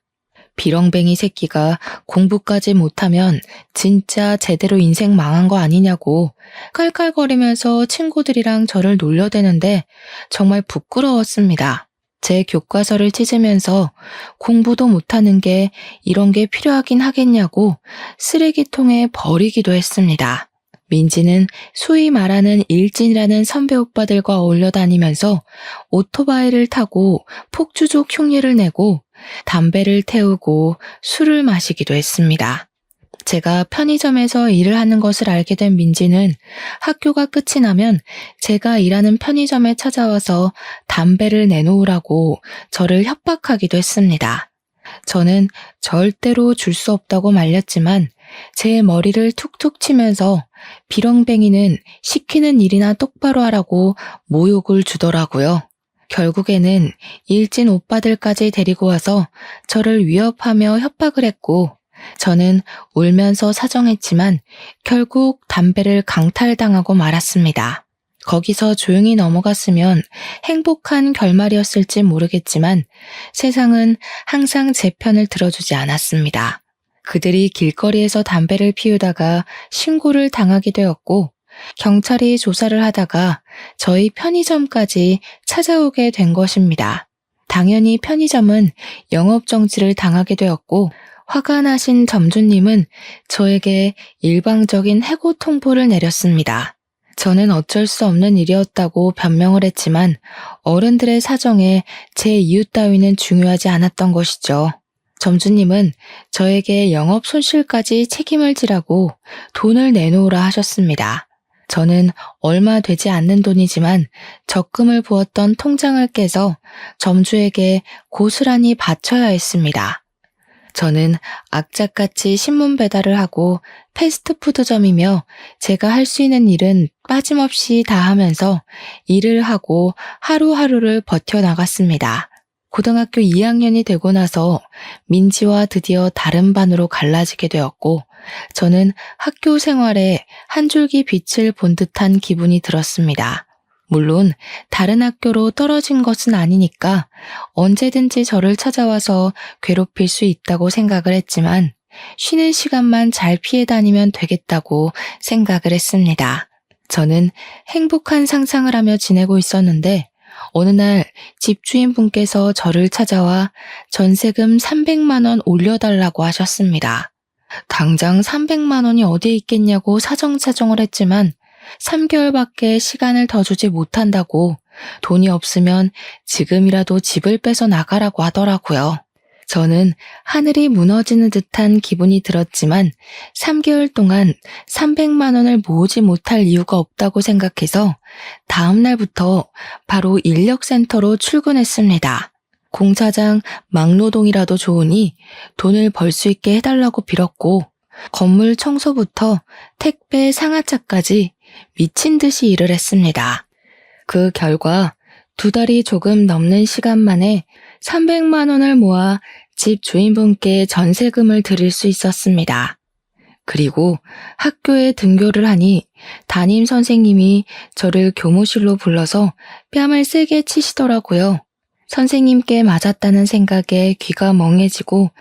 비렁뱅이 새끼가 공부까지 못하면 진짜 제대로 인생 망한 거 아니냐고 깔깔거리면서 친구들이랑 저를 놀려대는데 정말 부끄러웠습니다. 제 교과서를 찢으면서 공부도 못하는 게 이런 게 필요하긴 하겠냐고 쓰레기통에 버리기도 했습니다. 민지는 소위 말하는 일진이라는 선배 오빠들과 어울려 다니면서 오토바이를 타고 폭주족 흉내를 내고 담배를 태우고 술을 마시기도 했습니다. 제가 편의점에서 일을 하는 것을 알게 된 민지는 학교가 끝이 나면 제가 일하는 편의점에 찾아와서 담배를 내놓으라고 저를 협박하기도 했습니다. 저는 절대로 줄 수 없다고 말렸지만 제 머리를 툭툭 치면서 비렁뱅이는 시키는 일이나 똑바로 하라고 모욕을 주더라고요. 결국에는 일진 오빠들까지 데리고 와서 저를 위협하며 협박을 했고 저는 울면서 사정했지만 결국 담배를 강탈당하고 말았습니다. 거기서 조용히 넘어갔으면 행복한 결말이었을지 모르겠지만 세상은 항상 제 편을 들어주지 않았습니다. 그들이 길거리에서 담배를 피우다가 신고를 당하게 되었고 경찰이 조사를 하다가 저희 편의점까지 찾아오게 된 것입니다. 당연히 편의점은 영업정지를 당하게 되었고 화가 나신 점주님은 저에게 일방적인 해고 통보를 내렸습니다. 저는 어쩔 수 없는 일이었다고 변명을 했지만 어른들의 사정에 제 이유 따위는 중요하지 않았던 것이죠. 점주님은 저에게 영업 손실까지 책임을 지라고 돈을 내놓으라 하셨습니다. 저는 얼마 되지 않는 돈이지만 적금을 부었던 통장을 깨서 점주에게 고스란히 바쳐야 했습니다. 저는 악착같이 신문 배달을 하고 패스트푸드점이며 제가 할 수 있는 일은 빠짐없이 다 하면서 일을 하고 하루하루를 버텨나갔습니다. 고등학교 2학년이 되고 나서 민지와 드디어 다른 반으로 갈라지게 되었고 저는 학교 생활에 한 줄기 빛을 본 듯한 기분이 들었습니다. 물론 다른 학교로 떨어진 것은 아니니까 언제든지 저를 찾아와서 괴롭힐 수 있다고 생각을 했지만 쉬는 시간만 잘 피해 다니면 되겠다고 생각을 했습니다. 저는 행복한 상상을 하며 지내고 있었는데 어느 날 집주인분께서 저를 찾아와 전세금 300만 원 올려달라고 하셨습니다. 당장 300만 원이 어디에 있겠냐고 사정사정을 했지만 3개월밖에 시간을 더 주지 못한다고 돈이 없으면 지금이라도 집을 빼서 나가라고 하더라고요. 저는 하늘이 무너지는 듯한 기분이 들었지만 3개월 동안 300만 원을 모으지 못할 이유가 없다고 생각해서 다음 날부터 바로 인력센터로 출근했습니다. 공사장 막노동이라도 좋으니 돈을 벌 수 있게 해달라고 빌었고 건물 청소부터 택배 상하차까지 미친 듯이 일을 했습니다. 그 결과 2달이 조금 넘는 시간 만에 300만 원을 모아 집 주인분께 전세금을 드릴 수 있었습니다. 그리고 학교에 등교를 하니 담임 선생님이 저를 교무실로 불러서 뺨을 세게 치시더라고요. 선생님께 맞았다는 생각에 귀가 멍해지고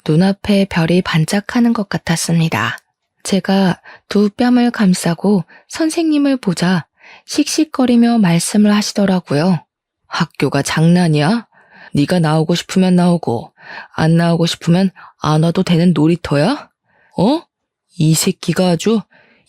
눈앞에 별이 반짝하는 것 같았습니다. 제가 2 뺨을 감싸고 선생님을 보자 씩씩거리며 말씀을 하시더라고요. 학교가 장난이야? 네가 나오고 싶으면 나오고 안 나오고 싶으면 안 와도 되는 놀이터야? 이 새끼가 아주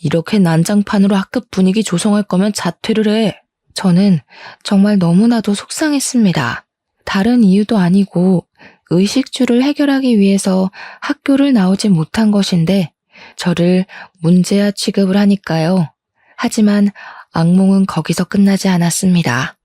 이렇게 난장판으로 학급 분위기 조성할 거면 자퇴를 해. 저는 정말 너무나도 속상했습니다. 다른 이유도 아니고 의식주를 해결하기 위해서 학교를 나오지 못한 것인데 저를 문제아 취급을 하니까요. 하지만 악몽은 거기서 끝나지 않았습니다.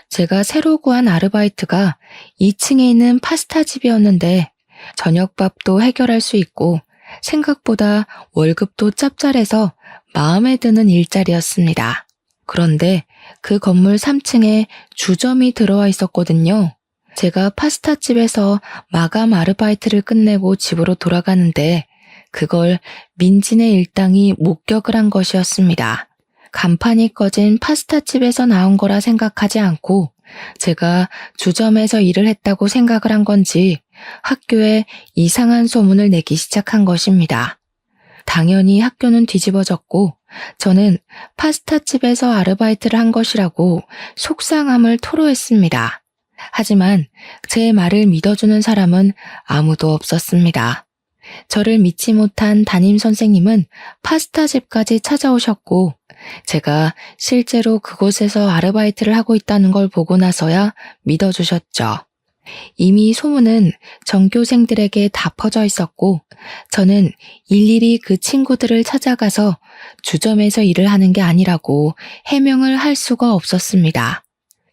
제가 새로 구한 아르바이트가 2층에 있는 파스타 집이었는데 저녁밥도 해결할 수 있고 생각보다 월급도 짭짤해서 마음에 드는 일자리였습니다. 그런데 그 건물 3층에 주점이 들어와 있었거든요. 제가 파스타집에서 마감 아르바이트를 끝내고 집으로 돌아가는데 그걸 민진의 일당이 목격을 한 것이었습니다. 간판이 꺼진 파스타집에서 나온 거라 생각하지 않고 제가 주점에서 일을 했다고 생각을 한 건지 학교에 이상한 소문을 내기 시작한 것입니다. 당연히 학교는 뒤집어졌고 저는 파스타집에서 아르바이트를 한 것이라고 속상함을 토로했습니다. 하지만 제 말을 믿어주는 사람은 아무도 없었습니다. 저를 믿지 못한 담임 선생님은 파스타집까지 찾아오셨고 제가 실제로 그곳에서 아르바이트를 하고 있다는 걸 보고 나서야 믿어주셨죠. 이미 소문은 전교생들에게 다 퍼져 있었고 저는 일일이 그 친구들을 찾아가서 주점에서 일을 하는 게 아니라고 해명을 할 수가 없었습니다.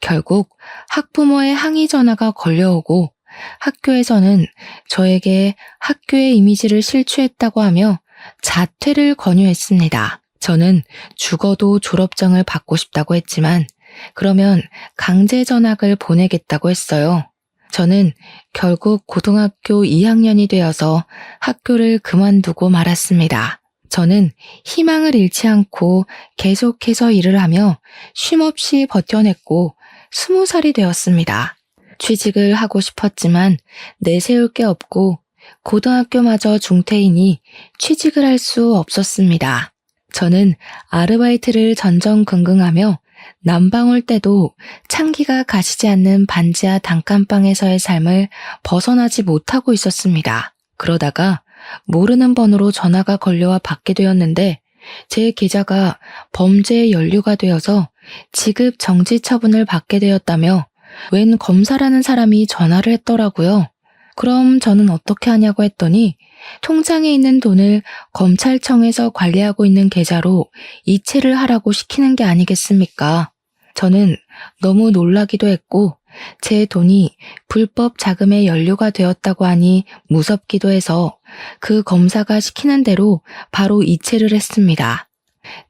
결국 학부모의 항의 전화가 걸려오고 학교에서는 저에게 학교의 이미지를 실추했다고 하며 자퇴를 권유했습니다. 저는 죽어도 졸업장을 받고 싶다고 했지만 그러면 강제 전학을 보내겠다고 했어요. 저는 결국 고등학교 2학년이 되어서 학교를 그만두고 말았습니다. 저는 희망을 잃지 않고 계속해서 일을 하며 쉼없이 버텨냈고 20살이 되었습니다. 취직을 하고 싶었지만 내세울 게 없고 고등학교마저 중퇴이니 취직을 할 수 없었습니다. 저는 아르바이트를 전전긍긍하며 난방 올 때도 찬기가 가시지 않는 반지하 단칸방에서의 삶을 벗어나지 못하고 있었습니다. 그러다가 모르는 번호로 전화가 걸려와 받게 되었는데 제 계좌가 범죄에 연루가 되어서 지급 정지 처분을 받게 되었다며 웬 검사라는 사람이 전화를 했더라고요. 그럼 저는 어떻게 하냐고 했더니 통장에 있는 돈을 검찰청에서 관리하고 있는 계좌로 이체를 하라고 시키는 게 아니겠습니까? 저는 너무 놀라기도 했고 제 돈이 불법 자금에 연루가 되었다고 하니 무섭기도 해서 그 검사가 시키는 대로 바로 이체를 했습니다.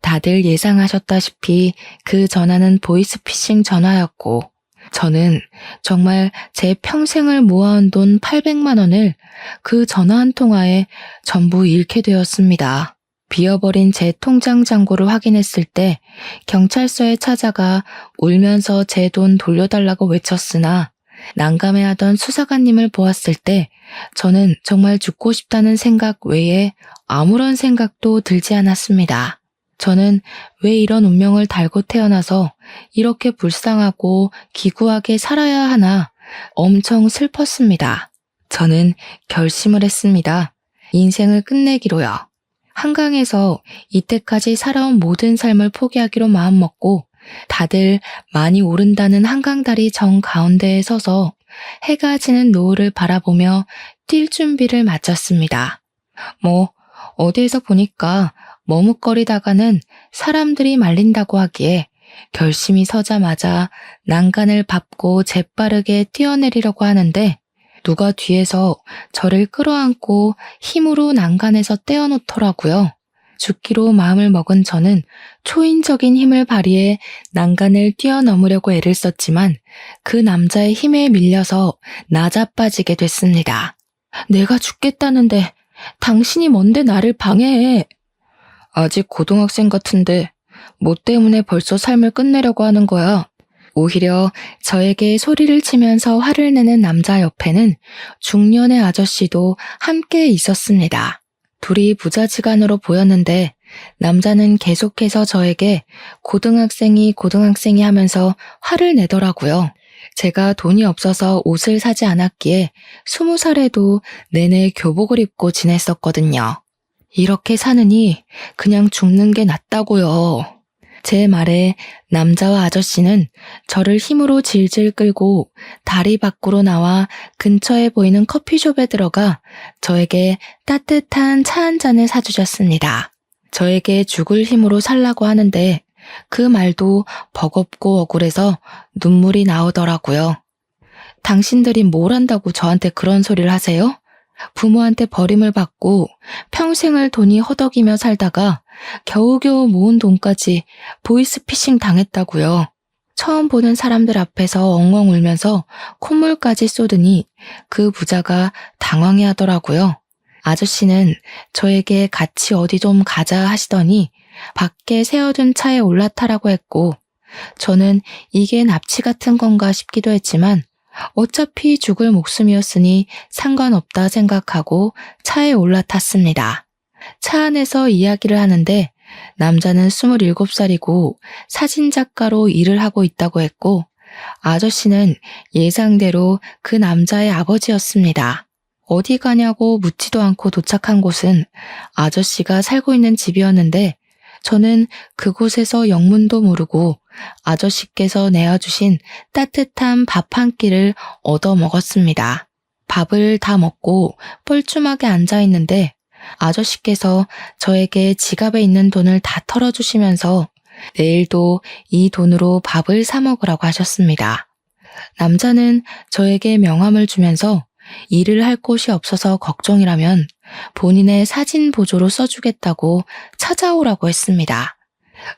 다들 예상하셨다시피 그 전화는 보이스피싱 전화였고 저는 정말 제 평생을 모아온 돈 800만 원을 그 전화 한 통화에 전부 잃게 되었습니다. 비어버린 제 통장 잔고를 확인했을 때 경찰서에 찾아가 울면서 제 돈 돌려달라고 외쳤으나 난감해하던 수사관님을 보았을 때 저는 정말 죽고 싶다는 생각 외에 아무런 생각도 들지 않았습니다. 저는 왜 이런 운명을 달고 태어나서 이렇게 불쌍하고 기구하게 살아야 하나 엄청 슬펐습니다. 저는 결심을 했습니다. 인생을 끝내기로요. 한강에서 이때까지 살아온 모든 삶을 포기하기로 마음먹고 다들 많이 오른다는 한강다리 정 가운데에 서서 해가 지는 노을을 바라보며 뛸 준비를 마쳤습니다. 어디에서 보니까 머뭇거리다가는 사람들이 말린다고 하기에 결심이 서자마자 난간을 밟고 재빠르게 뛰어내리려고 하는데 누가 뒤에서 저를 끌어안고 힘으로 난간에서 떼어놓더라고요. 죽기로 마음을 먹은 저는 초인적인 힘을 발휘해 난간을 뛰어넘으려고 애를 썼지만 그 남자의 힘에 밀려서 나자빠지게 됐습니다. 내가 죽겠다는데 당신이 뭔데 나를 방해해? 아직 고등학생 같은데 뭐 때문에 벌써 삶을 끝내려고 하는 거야? 오히려 저에게 소리를 치면서 화를 내는 남자 옆에는 중년의 아저씨도 함께 있었습니다. 둘이 부자지간으로 보였는데 남자는 계속해서 저에게 고등학생이 하면서 화를 내더라고요. 제가 돈이 없어서 옷을 사지 않았기에 20살에도 내내 교복을 입고 지냈었거든요. 이렇게 사느니 그냥 죽는 게 낫다고요. 제 말에 남자와 아저씨는 저를 힘으로 질질 끌고 다리 밖으로 나와 근처에 보이는 커피숍에 들어가 저에게 따뜻한 차 한 잔을 사주셨습니다. 저에게 죽을 힘으로 살라고 하는데 그 말도 버겁고 억울해서 눈물이 나오더라고요. 당신들이 뭘 한다고 저한테 그런 소리를 하세요? 부모한테 버림을 받고 평생을 돈이 허덕이며 살다가 겨우겨우 모은 돈까지 보이스피싱 당했다고요. 처음 보는 사람들 앞에서 엉엉 울면서 콧물까지 쏟으니 그 부자가 당황해 하더라고요. 아저씨는 저에게 같이 어디 좀 가자 하시더니 밖에 세워둔 차에 올라타라고 했고 저는 이게 납치 같은 건가 싶기도 했지만 어차피 죽을 목숨이었으니 상관없다 생각하고 차에 올라탔습니다. 차 안에서 이야기를 하는데 남자는 27살이고 사진작가로 일을 하고 있다고 했고 아저씨는 예상대로 그 남자의 아버지였습니다. 어디 가냐고 묻지도 않고 도착한 곳은 아저씨가 살고 있는 집이었는데 저는 그곳에서 영문도 모르고 아저씨께서 내어주신 따뜻한 밥 한 끼를 얻어 먹었습니다. 밥을 다 먹고 뻘쭘하게 앉아 있는데 아저씨께서 저에게 지갑에 있는 돈을 다 털어주시면서 내일도 이 돈으로 밥을 사 먹으라고 하셨습니다. 남자는 저에게 명함을 주면서 일을 할 곳이 없어서 걱정이라면 본인의 사진 보조로 써주겠다고 찾아오라고 했습니다.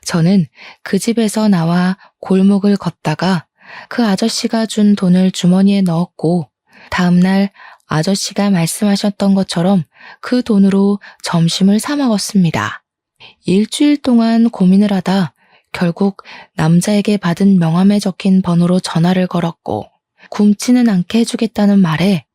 저는 그 집에서 나와 골목을 걷다가 그 아저씨가 준 돈을 주머니에 넣었고 다음날 아저씨가 말씀하셨던 것처럼 그 돈으로 점심을 사 먹었습니다. 일주일 동안 고민을 하다 결국 남자에게 받은 명함에 적힌 번호로 전화를 걸었고 굶지는 않게 해주겠다는 말에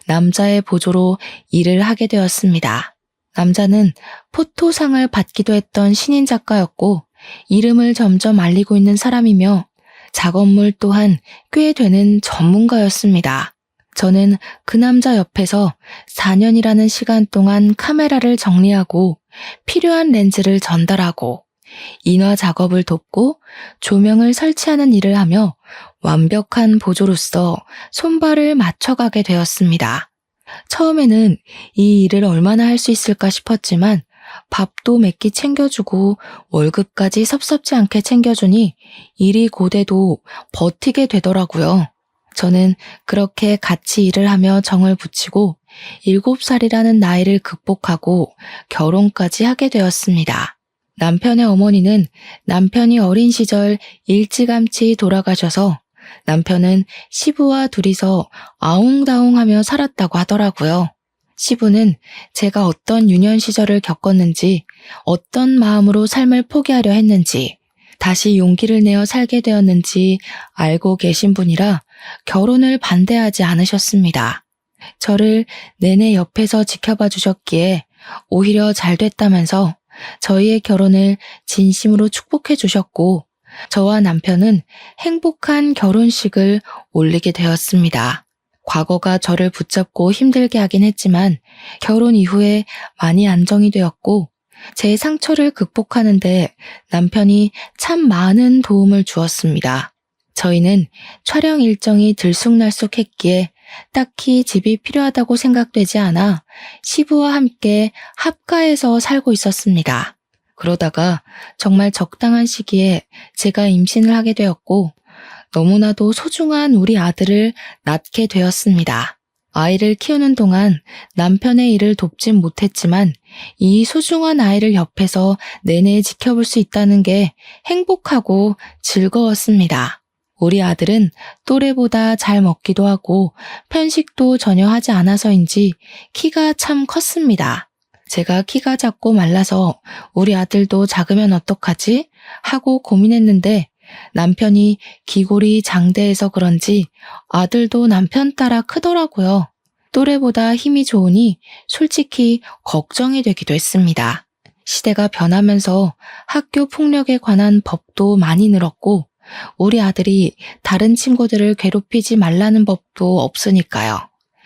남자의 보조로 일을 하게 되었습니다. 남자는 포토상을 받기도 했던 신인 작가였고 이름을 점점 알리고 있는 사람이며 작업물 또한 꽤 되는 전문가였습니다. 저는 그 남자 옆에서 4년이라는 시간 동안 카메라를 정리하고 필요한 렌즈를 전달하고 인화 작업을 돕고 조명을 설치하는 일을 하며 완벽한 보조로서 손발을 맞춰가게 되었습니다. 처음에는 이 일을 얼마나 할 수 있을까 싶었지만 밥도 몇 끼 챙겨주고 월급까지 섭섭지 않게 챙겨주니 일이 고돼도 버티게 되더라고요. 저는 그렇게 같이 일을 하며 정을 붙이고 7살이라는 나이를 극복하고 결혼까지 하게 되었습니다. 남편의 어머니는 남편이 어린 시절 일찌감치 돌아가셔서 남편은 시부와 둘이서 아웅다웅하며 살았다고 하더라고요. 시부는 제가 어떤 유년 시절을 겪었는지, 어떤 마음으로 삶을 포기하려 했는지, 다시 용기를 내어 살게 되었는지 알고 계신 분이라 결혼을 반대하지 않으셨습니다. 저를 내내 옆에서 지켜봐 주셨기에 오히려 잘 됐다면서 저희의 결혼을 진심으로 축복해 주셨고, 저와 남편은 행복한 결혼식을 올리게 되었습니다. 과거가 저를 붙잡고 힘들게 하긴 했지만 결혼 이후에 많이 안정이 되었고, 제 상처를 극복하는데 남편이 참 많은 도움을 주었습니다. 저희는 촬영 일정이 들쑥날쑥했기에 딱히 집이 필요하다고 생각되지 않아 시부와 함께 합가해서 살고 있었습니다. 그러다가 정말 적당한 시기에 제가 임신을 하게 되었고, 너무나도 소중한 우리 아들을 낳게 되었습니다. 아이를 키우는 동안 남편의 일을 돕진 못했지만 이 소중한 아이를 옆에서 내내 지켜볼 수 있다는 게 행복하고 즐거웠습니다. 우리 아들은 또래보다 잘 먹기도 하고 편식도 전혀 하지 않아서인지 키가 참 컸습니다. 제가 키가 작고 말라서 우리 아들도 작으면 어떡하지? 하고 고민했는데 남편이 기골이 장대해서 그런지 아들도 남편 따라 크더라고요. 또래보다 힘이 좋으니 솔직히 걱정이 되기도 했습니다. 시대가 변하면서 학교 폭력에 관한 법도 많이 늘었고, 우리 아들이 다른 친구들을 괴롭히지 말라는 법도 없으니까요.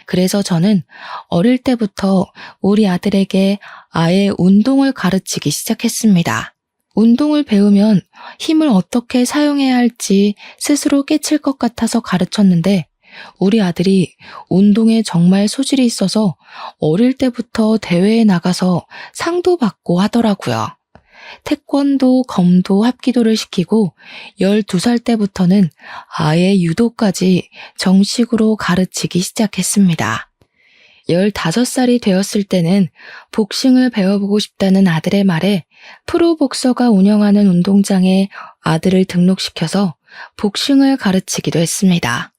그래서 저는 어릴 때부터 우리 아들에게 아예 운동을 가르치기 시작했습니다. 운동을 배우면 힘을 어떻게 사용해야 할지 스스로 깨칠 것 같아서 가르쳤는데, 우리 아들이 운동에 정말 소질이 있어서 어릴 때부터 대회에 나가서 상도 받고 하더라고요. 태권도, 검도, 합기도를 시키고 12살 때부터는 아예 유도까지 정식으로 가르치기 시작했습니다. 15살이 되었을 때는 복싱을 배워보고 싶다는 아들의 말에 프로복서가 운영하는 운동장에 아들을 등록시켜서 복싱을 가르치기도 했습니다.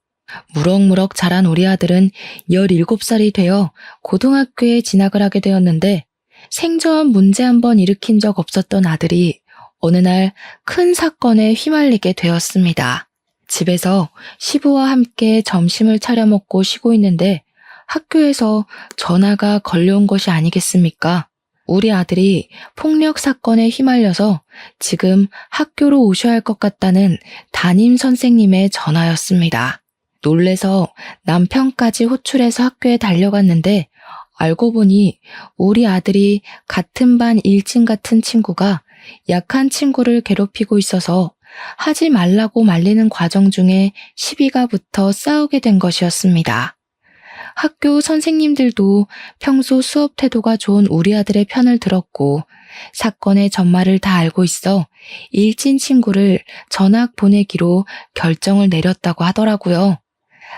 무럭무럭 자란 우리 아들은 17살이 되어 고등학교에 진학을 하게 되었는데, 생전 문제 한 번 일으킨 적 없었던 아들이 어느 날 큰 사건에 휘말리게 되었습니다. 집에서 시부와 함께 점심을 차려 먹고 쉬고 있는데 학교에서 전화가 걸려온 것이 아니겠습니까? 우리 아들이 폭력 사건에 휘말려서 지금 학교로 오셔야 할 것 같다는 담임 선생님의 전화였습니다. 놀래서 남편까지 호출해서 학교에 달려갔는데, 알고 보니 우리 아들이 같은 반 일진 같은 친구가 약한 친구를 괴롭히고 있어서 하지 말라고 말리는 과정 중에 시비가 붙어 싸우게 된 것이었습니다. 학교 선생님들도 평소 수업 태도가 좋은 우리 아들의 편을 들었고 사건의 전말을 다 알고 있어 일진 친구를 전학 보내기로 결정을 내렸다고 하더라고요.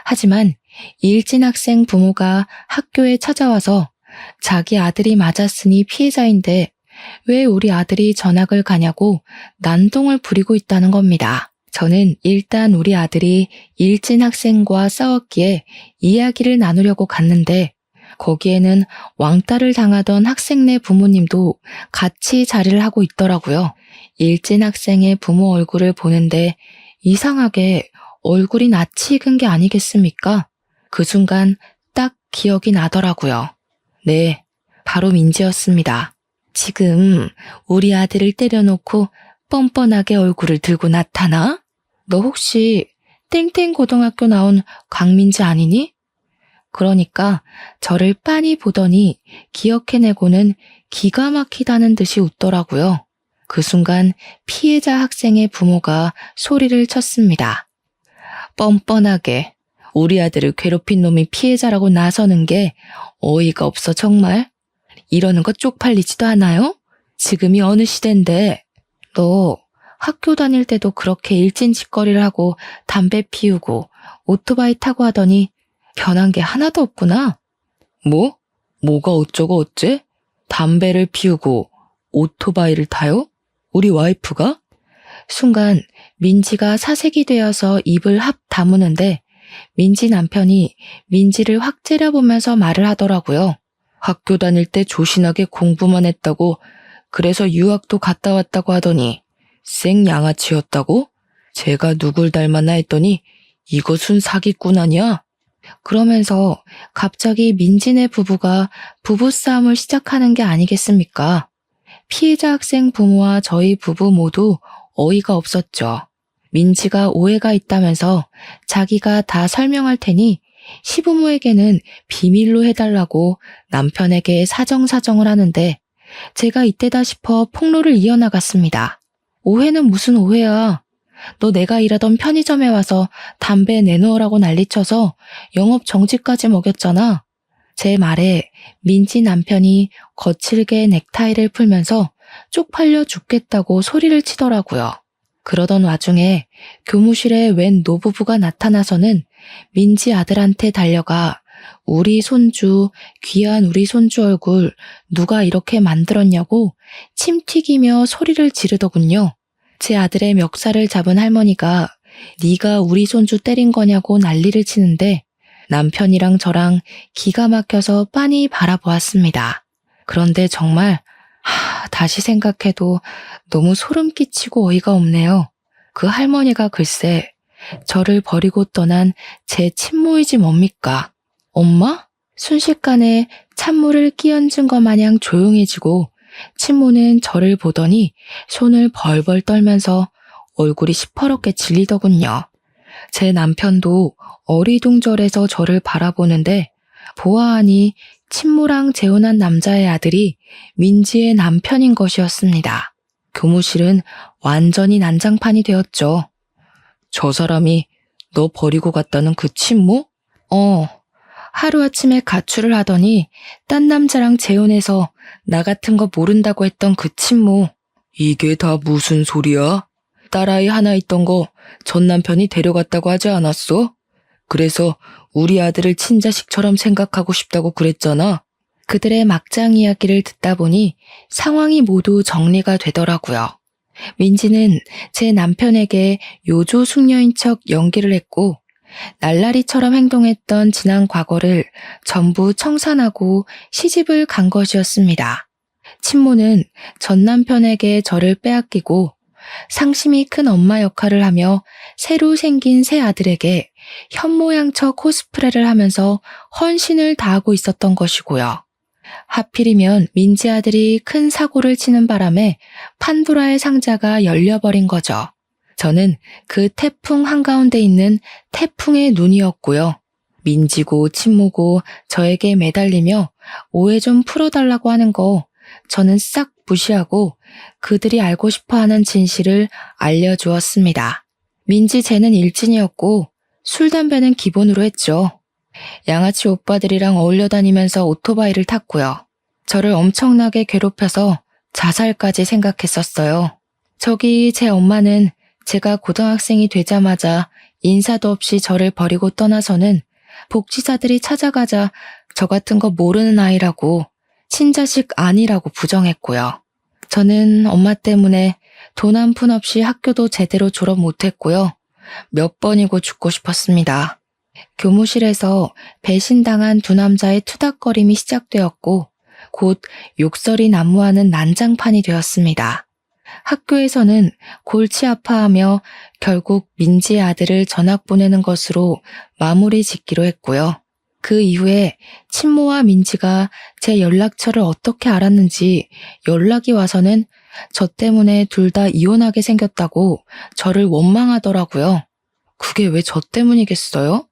하지만 일진 학생 부모가 학교에 찾아와서 자기 아들이 맞았으니 피해자인데 왜 우리 아들이 전학을 가냐고 난동을 부리고 있다는 겁니다. 저는 일단 우리 아들이 일진 학생과 싸웠기에 이야기를 나누려고 갔는데, 거기에는 왕따를 당하던 학생네 부모님도 같이 자리를 하고 있더라고요. 일진 학생의 부모 얼굴을 보는데 이상하게 얼굴이 낯이 익은 게 아니겠습니까? 그 순간 딱 기억이 나더라고요. 네, 바로 민지였습니다. 지금 우리 아들을 때려놓고 뻔뻔하게 얼굴을 들고 나타나? 너 혹시 땡땡 고등학교 나온 강민지 아니니? 그러니까 저를 빤히 보더니 기억해내고는 기가 막히다는 듯이 웃더라고요. 그 순간 피해자 학생의 부모가 소리를 쳤습니다. 뻔뻔하게 우리 아들을 괴롭힌 놈이 피해자라고 나서는 게 어이가 없어 정말. 이러는 거 쪽팔리지도 않아요? 지금이 어느 시대인데. 너 학교 다닐 때도 그렇게 일진짓거리를 하고 담배 피우고 오토바이 타고 하더니 변한 게 하나도 없구나. 뭐? 뭐가 어쩌고 어째? 담배를 피우고 오토바이를 타요? 우리 와이프가? 순간 민지가 사색이 되어서 입을 합 다무는데 민지 남편이 민지를 확 째려보면서 말을 하더라고요. 학교 다닐 때 조신하게 공부만 했다고, 그래서 유학도 갔다 왔다고 하더니 생 양아치였다고? 제가 누굴 닮았나 했더니 이것은 사기꾼 아니야? 그러면서 갑자기 민지네 부부가 부부싸움을 시작하는 게 아니겠습니까? 피해자 학생 부모와 저희 부부 모두 어이가 없었죠. 민지가 오해가 있다면서 자기가 다 설명할 테니 시부모에게는 비밀로 해달라고 남편에게 사정사정을 하는데 제가 이때다 싶어 폭로를 이어나갔습니다. 오해는 무슨 오해야. 너 내가 일하던 편의점에 와서 담배 내놓으라고 난리쳐서 영업 정지까지 먹였잖아. 제 말에 민지 남편이 거칠게 넥타이를 풀면서 쪽팔려 죽겠다고 소리를 치더라고요. 그러던 와중에 교무실에 웬 노부부가 나타나서는 민지 아들한테 달려가 우리 손주, 귀한 우리 손주 얼굴 누가 이렇게 만들었냐고 침 튀기며 소리를 지르더군요. 제 아들의 멱살을 잡은 할머니가 네가 우리 손주 때린 거냐고 난리를 치는데 남편이랑 저랑 기가 막혀서 빤히 바라보았습니다. 그런데 정말 다시 생각해도 너무 소름 끼치고 어이가 없네요. 그 할머니가 글쎄 저를 버리고 떠난 제 친모이지 뭡니까? 엄마? 순식간에 찬물을 끼얹은 것 마냥 조용해지고 친모는 저를 보더니 손을 벌벌 떨면서 얼굴이 시퍼렇게 질리더군요. 제 남편도 어리둥절해서 저를 바라보는데 보아하니 친모랑 재혼한 남자의 아들이 민지의 남편인 것이었습니다. 교무실은 완전히 난장판이 되었죠. 저 사람이 너 버리고 갔다는 그 친모? 하루아침에 가출을 하더니 딴 남자랑 재혼해서 나 같은 거 모른다고 했던 그 친모. 이게 다 무슨 소리야? 딸아이 하나 있던 거 전 남편이 데려갔다고 하지 않았어? 그래서 우리 아들을 친자식처럼 생각하고 싶다고 그랬잖아. 그들의 막장 이야기를 듣다 보니 상황이 모두 정리가 되더라고요. 민지는 제 남편에게 요조 숙녀인 척 연기를 했고 날라리처럼 행동했던 지난 과거를 전부 청산하고 시집을 간 것이었습니다. 친모는 전 남편에게 저를 빼앗기고 상심이 큰 엄마 역할을 하며 새로 생긴 새 아들에게 현모양처 코스프레를 하면서 헌신을 다하고 있었던 것이고요. 하필이면 민지 아들이 큰 사고를 치는 바람에 판도라의 상자가 열려버린 거죠. 저는 그 태풍 한가운데 있는 태풍의 눈이었고요. 민지고 친모고 저에게 매달리며 오해 좀 풀어달라고 하는 거 저는 싹 무시하고 그들이 알고 싶어하는 진실을 알려주었습니다. 민지 쟤는 일진이었고 술 담배는 기본으로 했죠. 양아치 오빠들이랑 어울려 다니면서 오토바이를 탔고요. 저를 엄청나게 괴롭혀서 자살까지 생각했었어요. 저기 제 엄마는 제가 고등학생이 되자마자 인사도 없이 저를 버리고 떠나서는 복지사들이 찾아가자 저 같은 거 모르는 아이라고 친자식 아니라고 부정했고요. 저는 엄마 때문에 돈 한 푼 없이 학교도 제대로 졸업 못했고요. 몇 번이고 죽고 싶었습니다. 교무실에서 배신당한 두 남자의 투닥거림이 시작되었고 곧 욕설이 난무하는 난장판이 되었습니다. 학교에서는 골치 아파하며 결국 민지의 아들을 전학 보내는 것으로 마무리 짓기로 했고요. 그 이후에 친모와 민지가 제 연락처를 어떻게 알았는지 연락이 와서는 저 때문에 둘 다 이혼하게 생겼다고 저를 원망하더라고요. 그게 왜 저 때문이겠어요?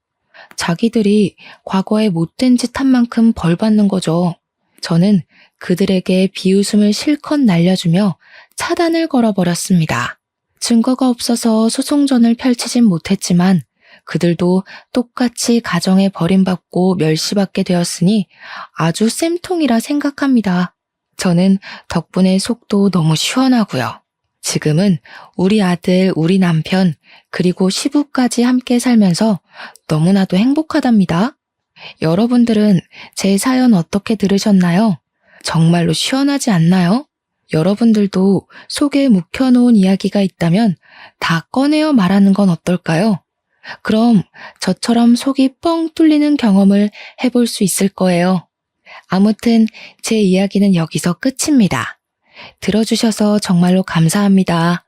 자기들이 과거에 못된 짓 한 만큼 벌 받는 거죠. 저는 그들에게 비웃음을 실컷 날려주며 차단을 걸어버렸습니다. 증거가 없어서 소송전을 펼치진 못했지만 그들도 똑같이 가정에 버림받고 멸시받게 되었으니 아주 쌤통이라 생각합니다. 저는 덕분에 속도 너무 시원하고요. 지금은 우리 아들, 우리 남편, 그리고 시부까지 함께 살면서 너무나도 행복하답니다. 여러분들은 제 사연 어떻게 들으셨나요? 정말로 시원하지 않나요? 여러분들도 속에 묵혀놓은 이야기가 있다면 다 꺼내어 말하는 건 어떨까요? 그럼 저처럼 속이 뻥 뚫리는 경험을 해볼 수 있을 거예요. 아무튼 제 이야기는 여기서 끝입니다. 들어주셔서 정말로 감사합니다.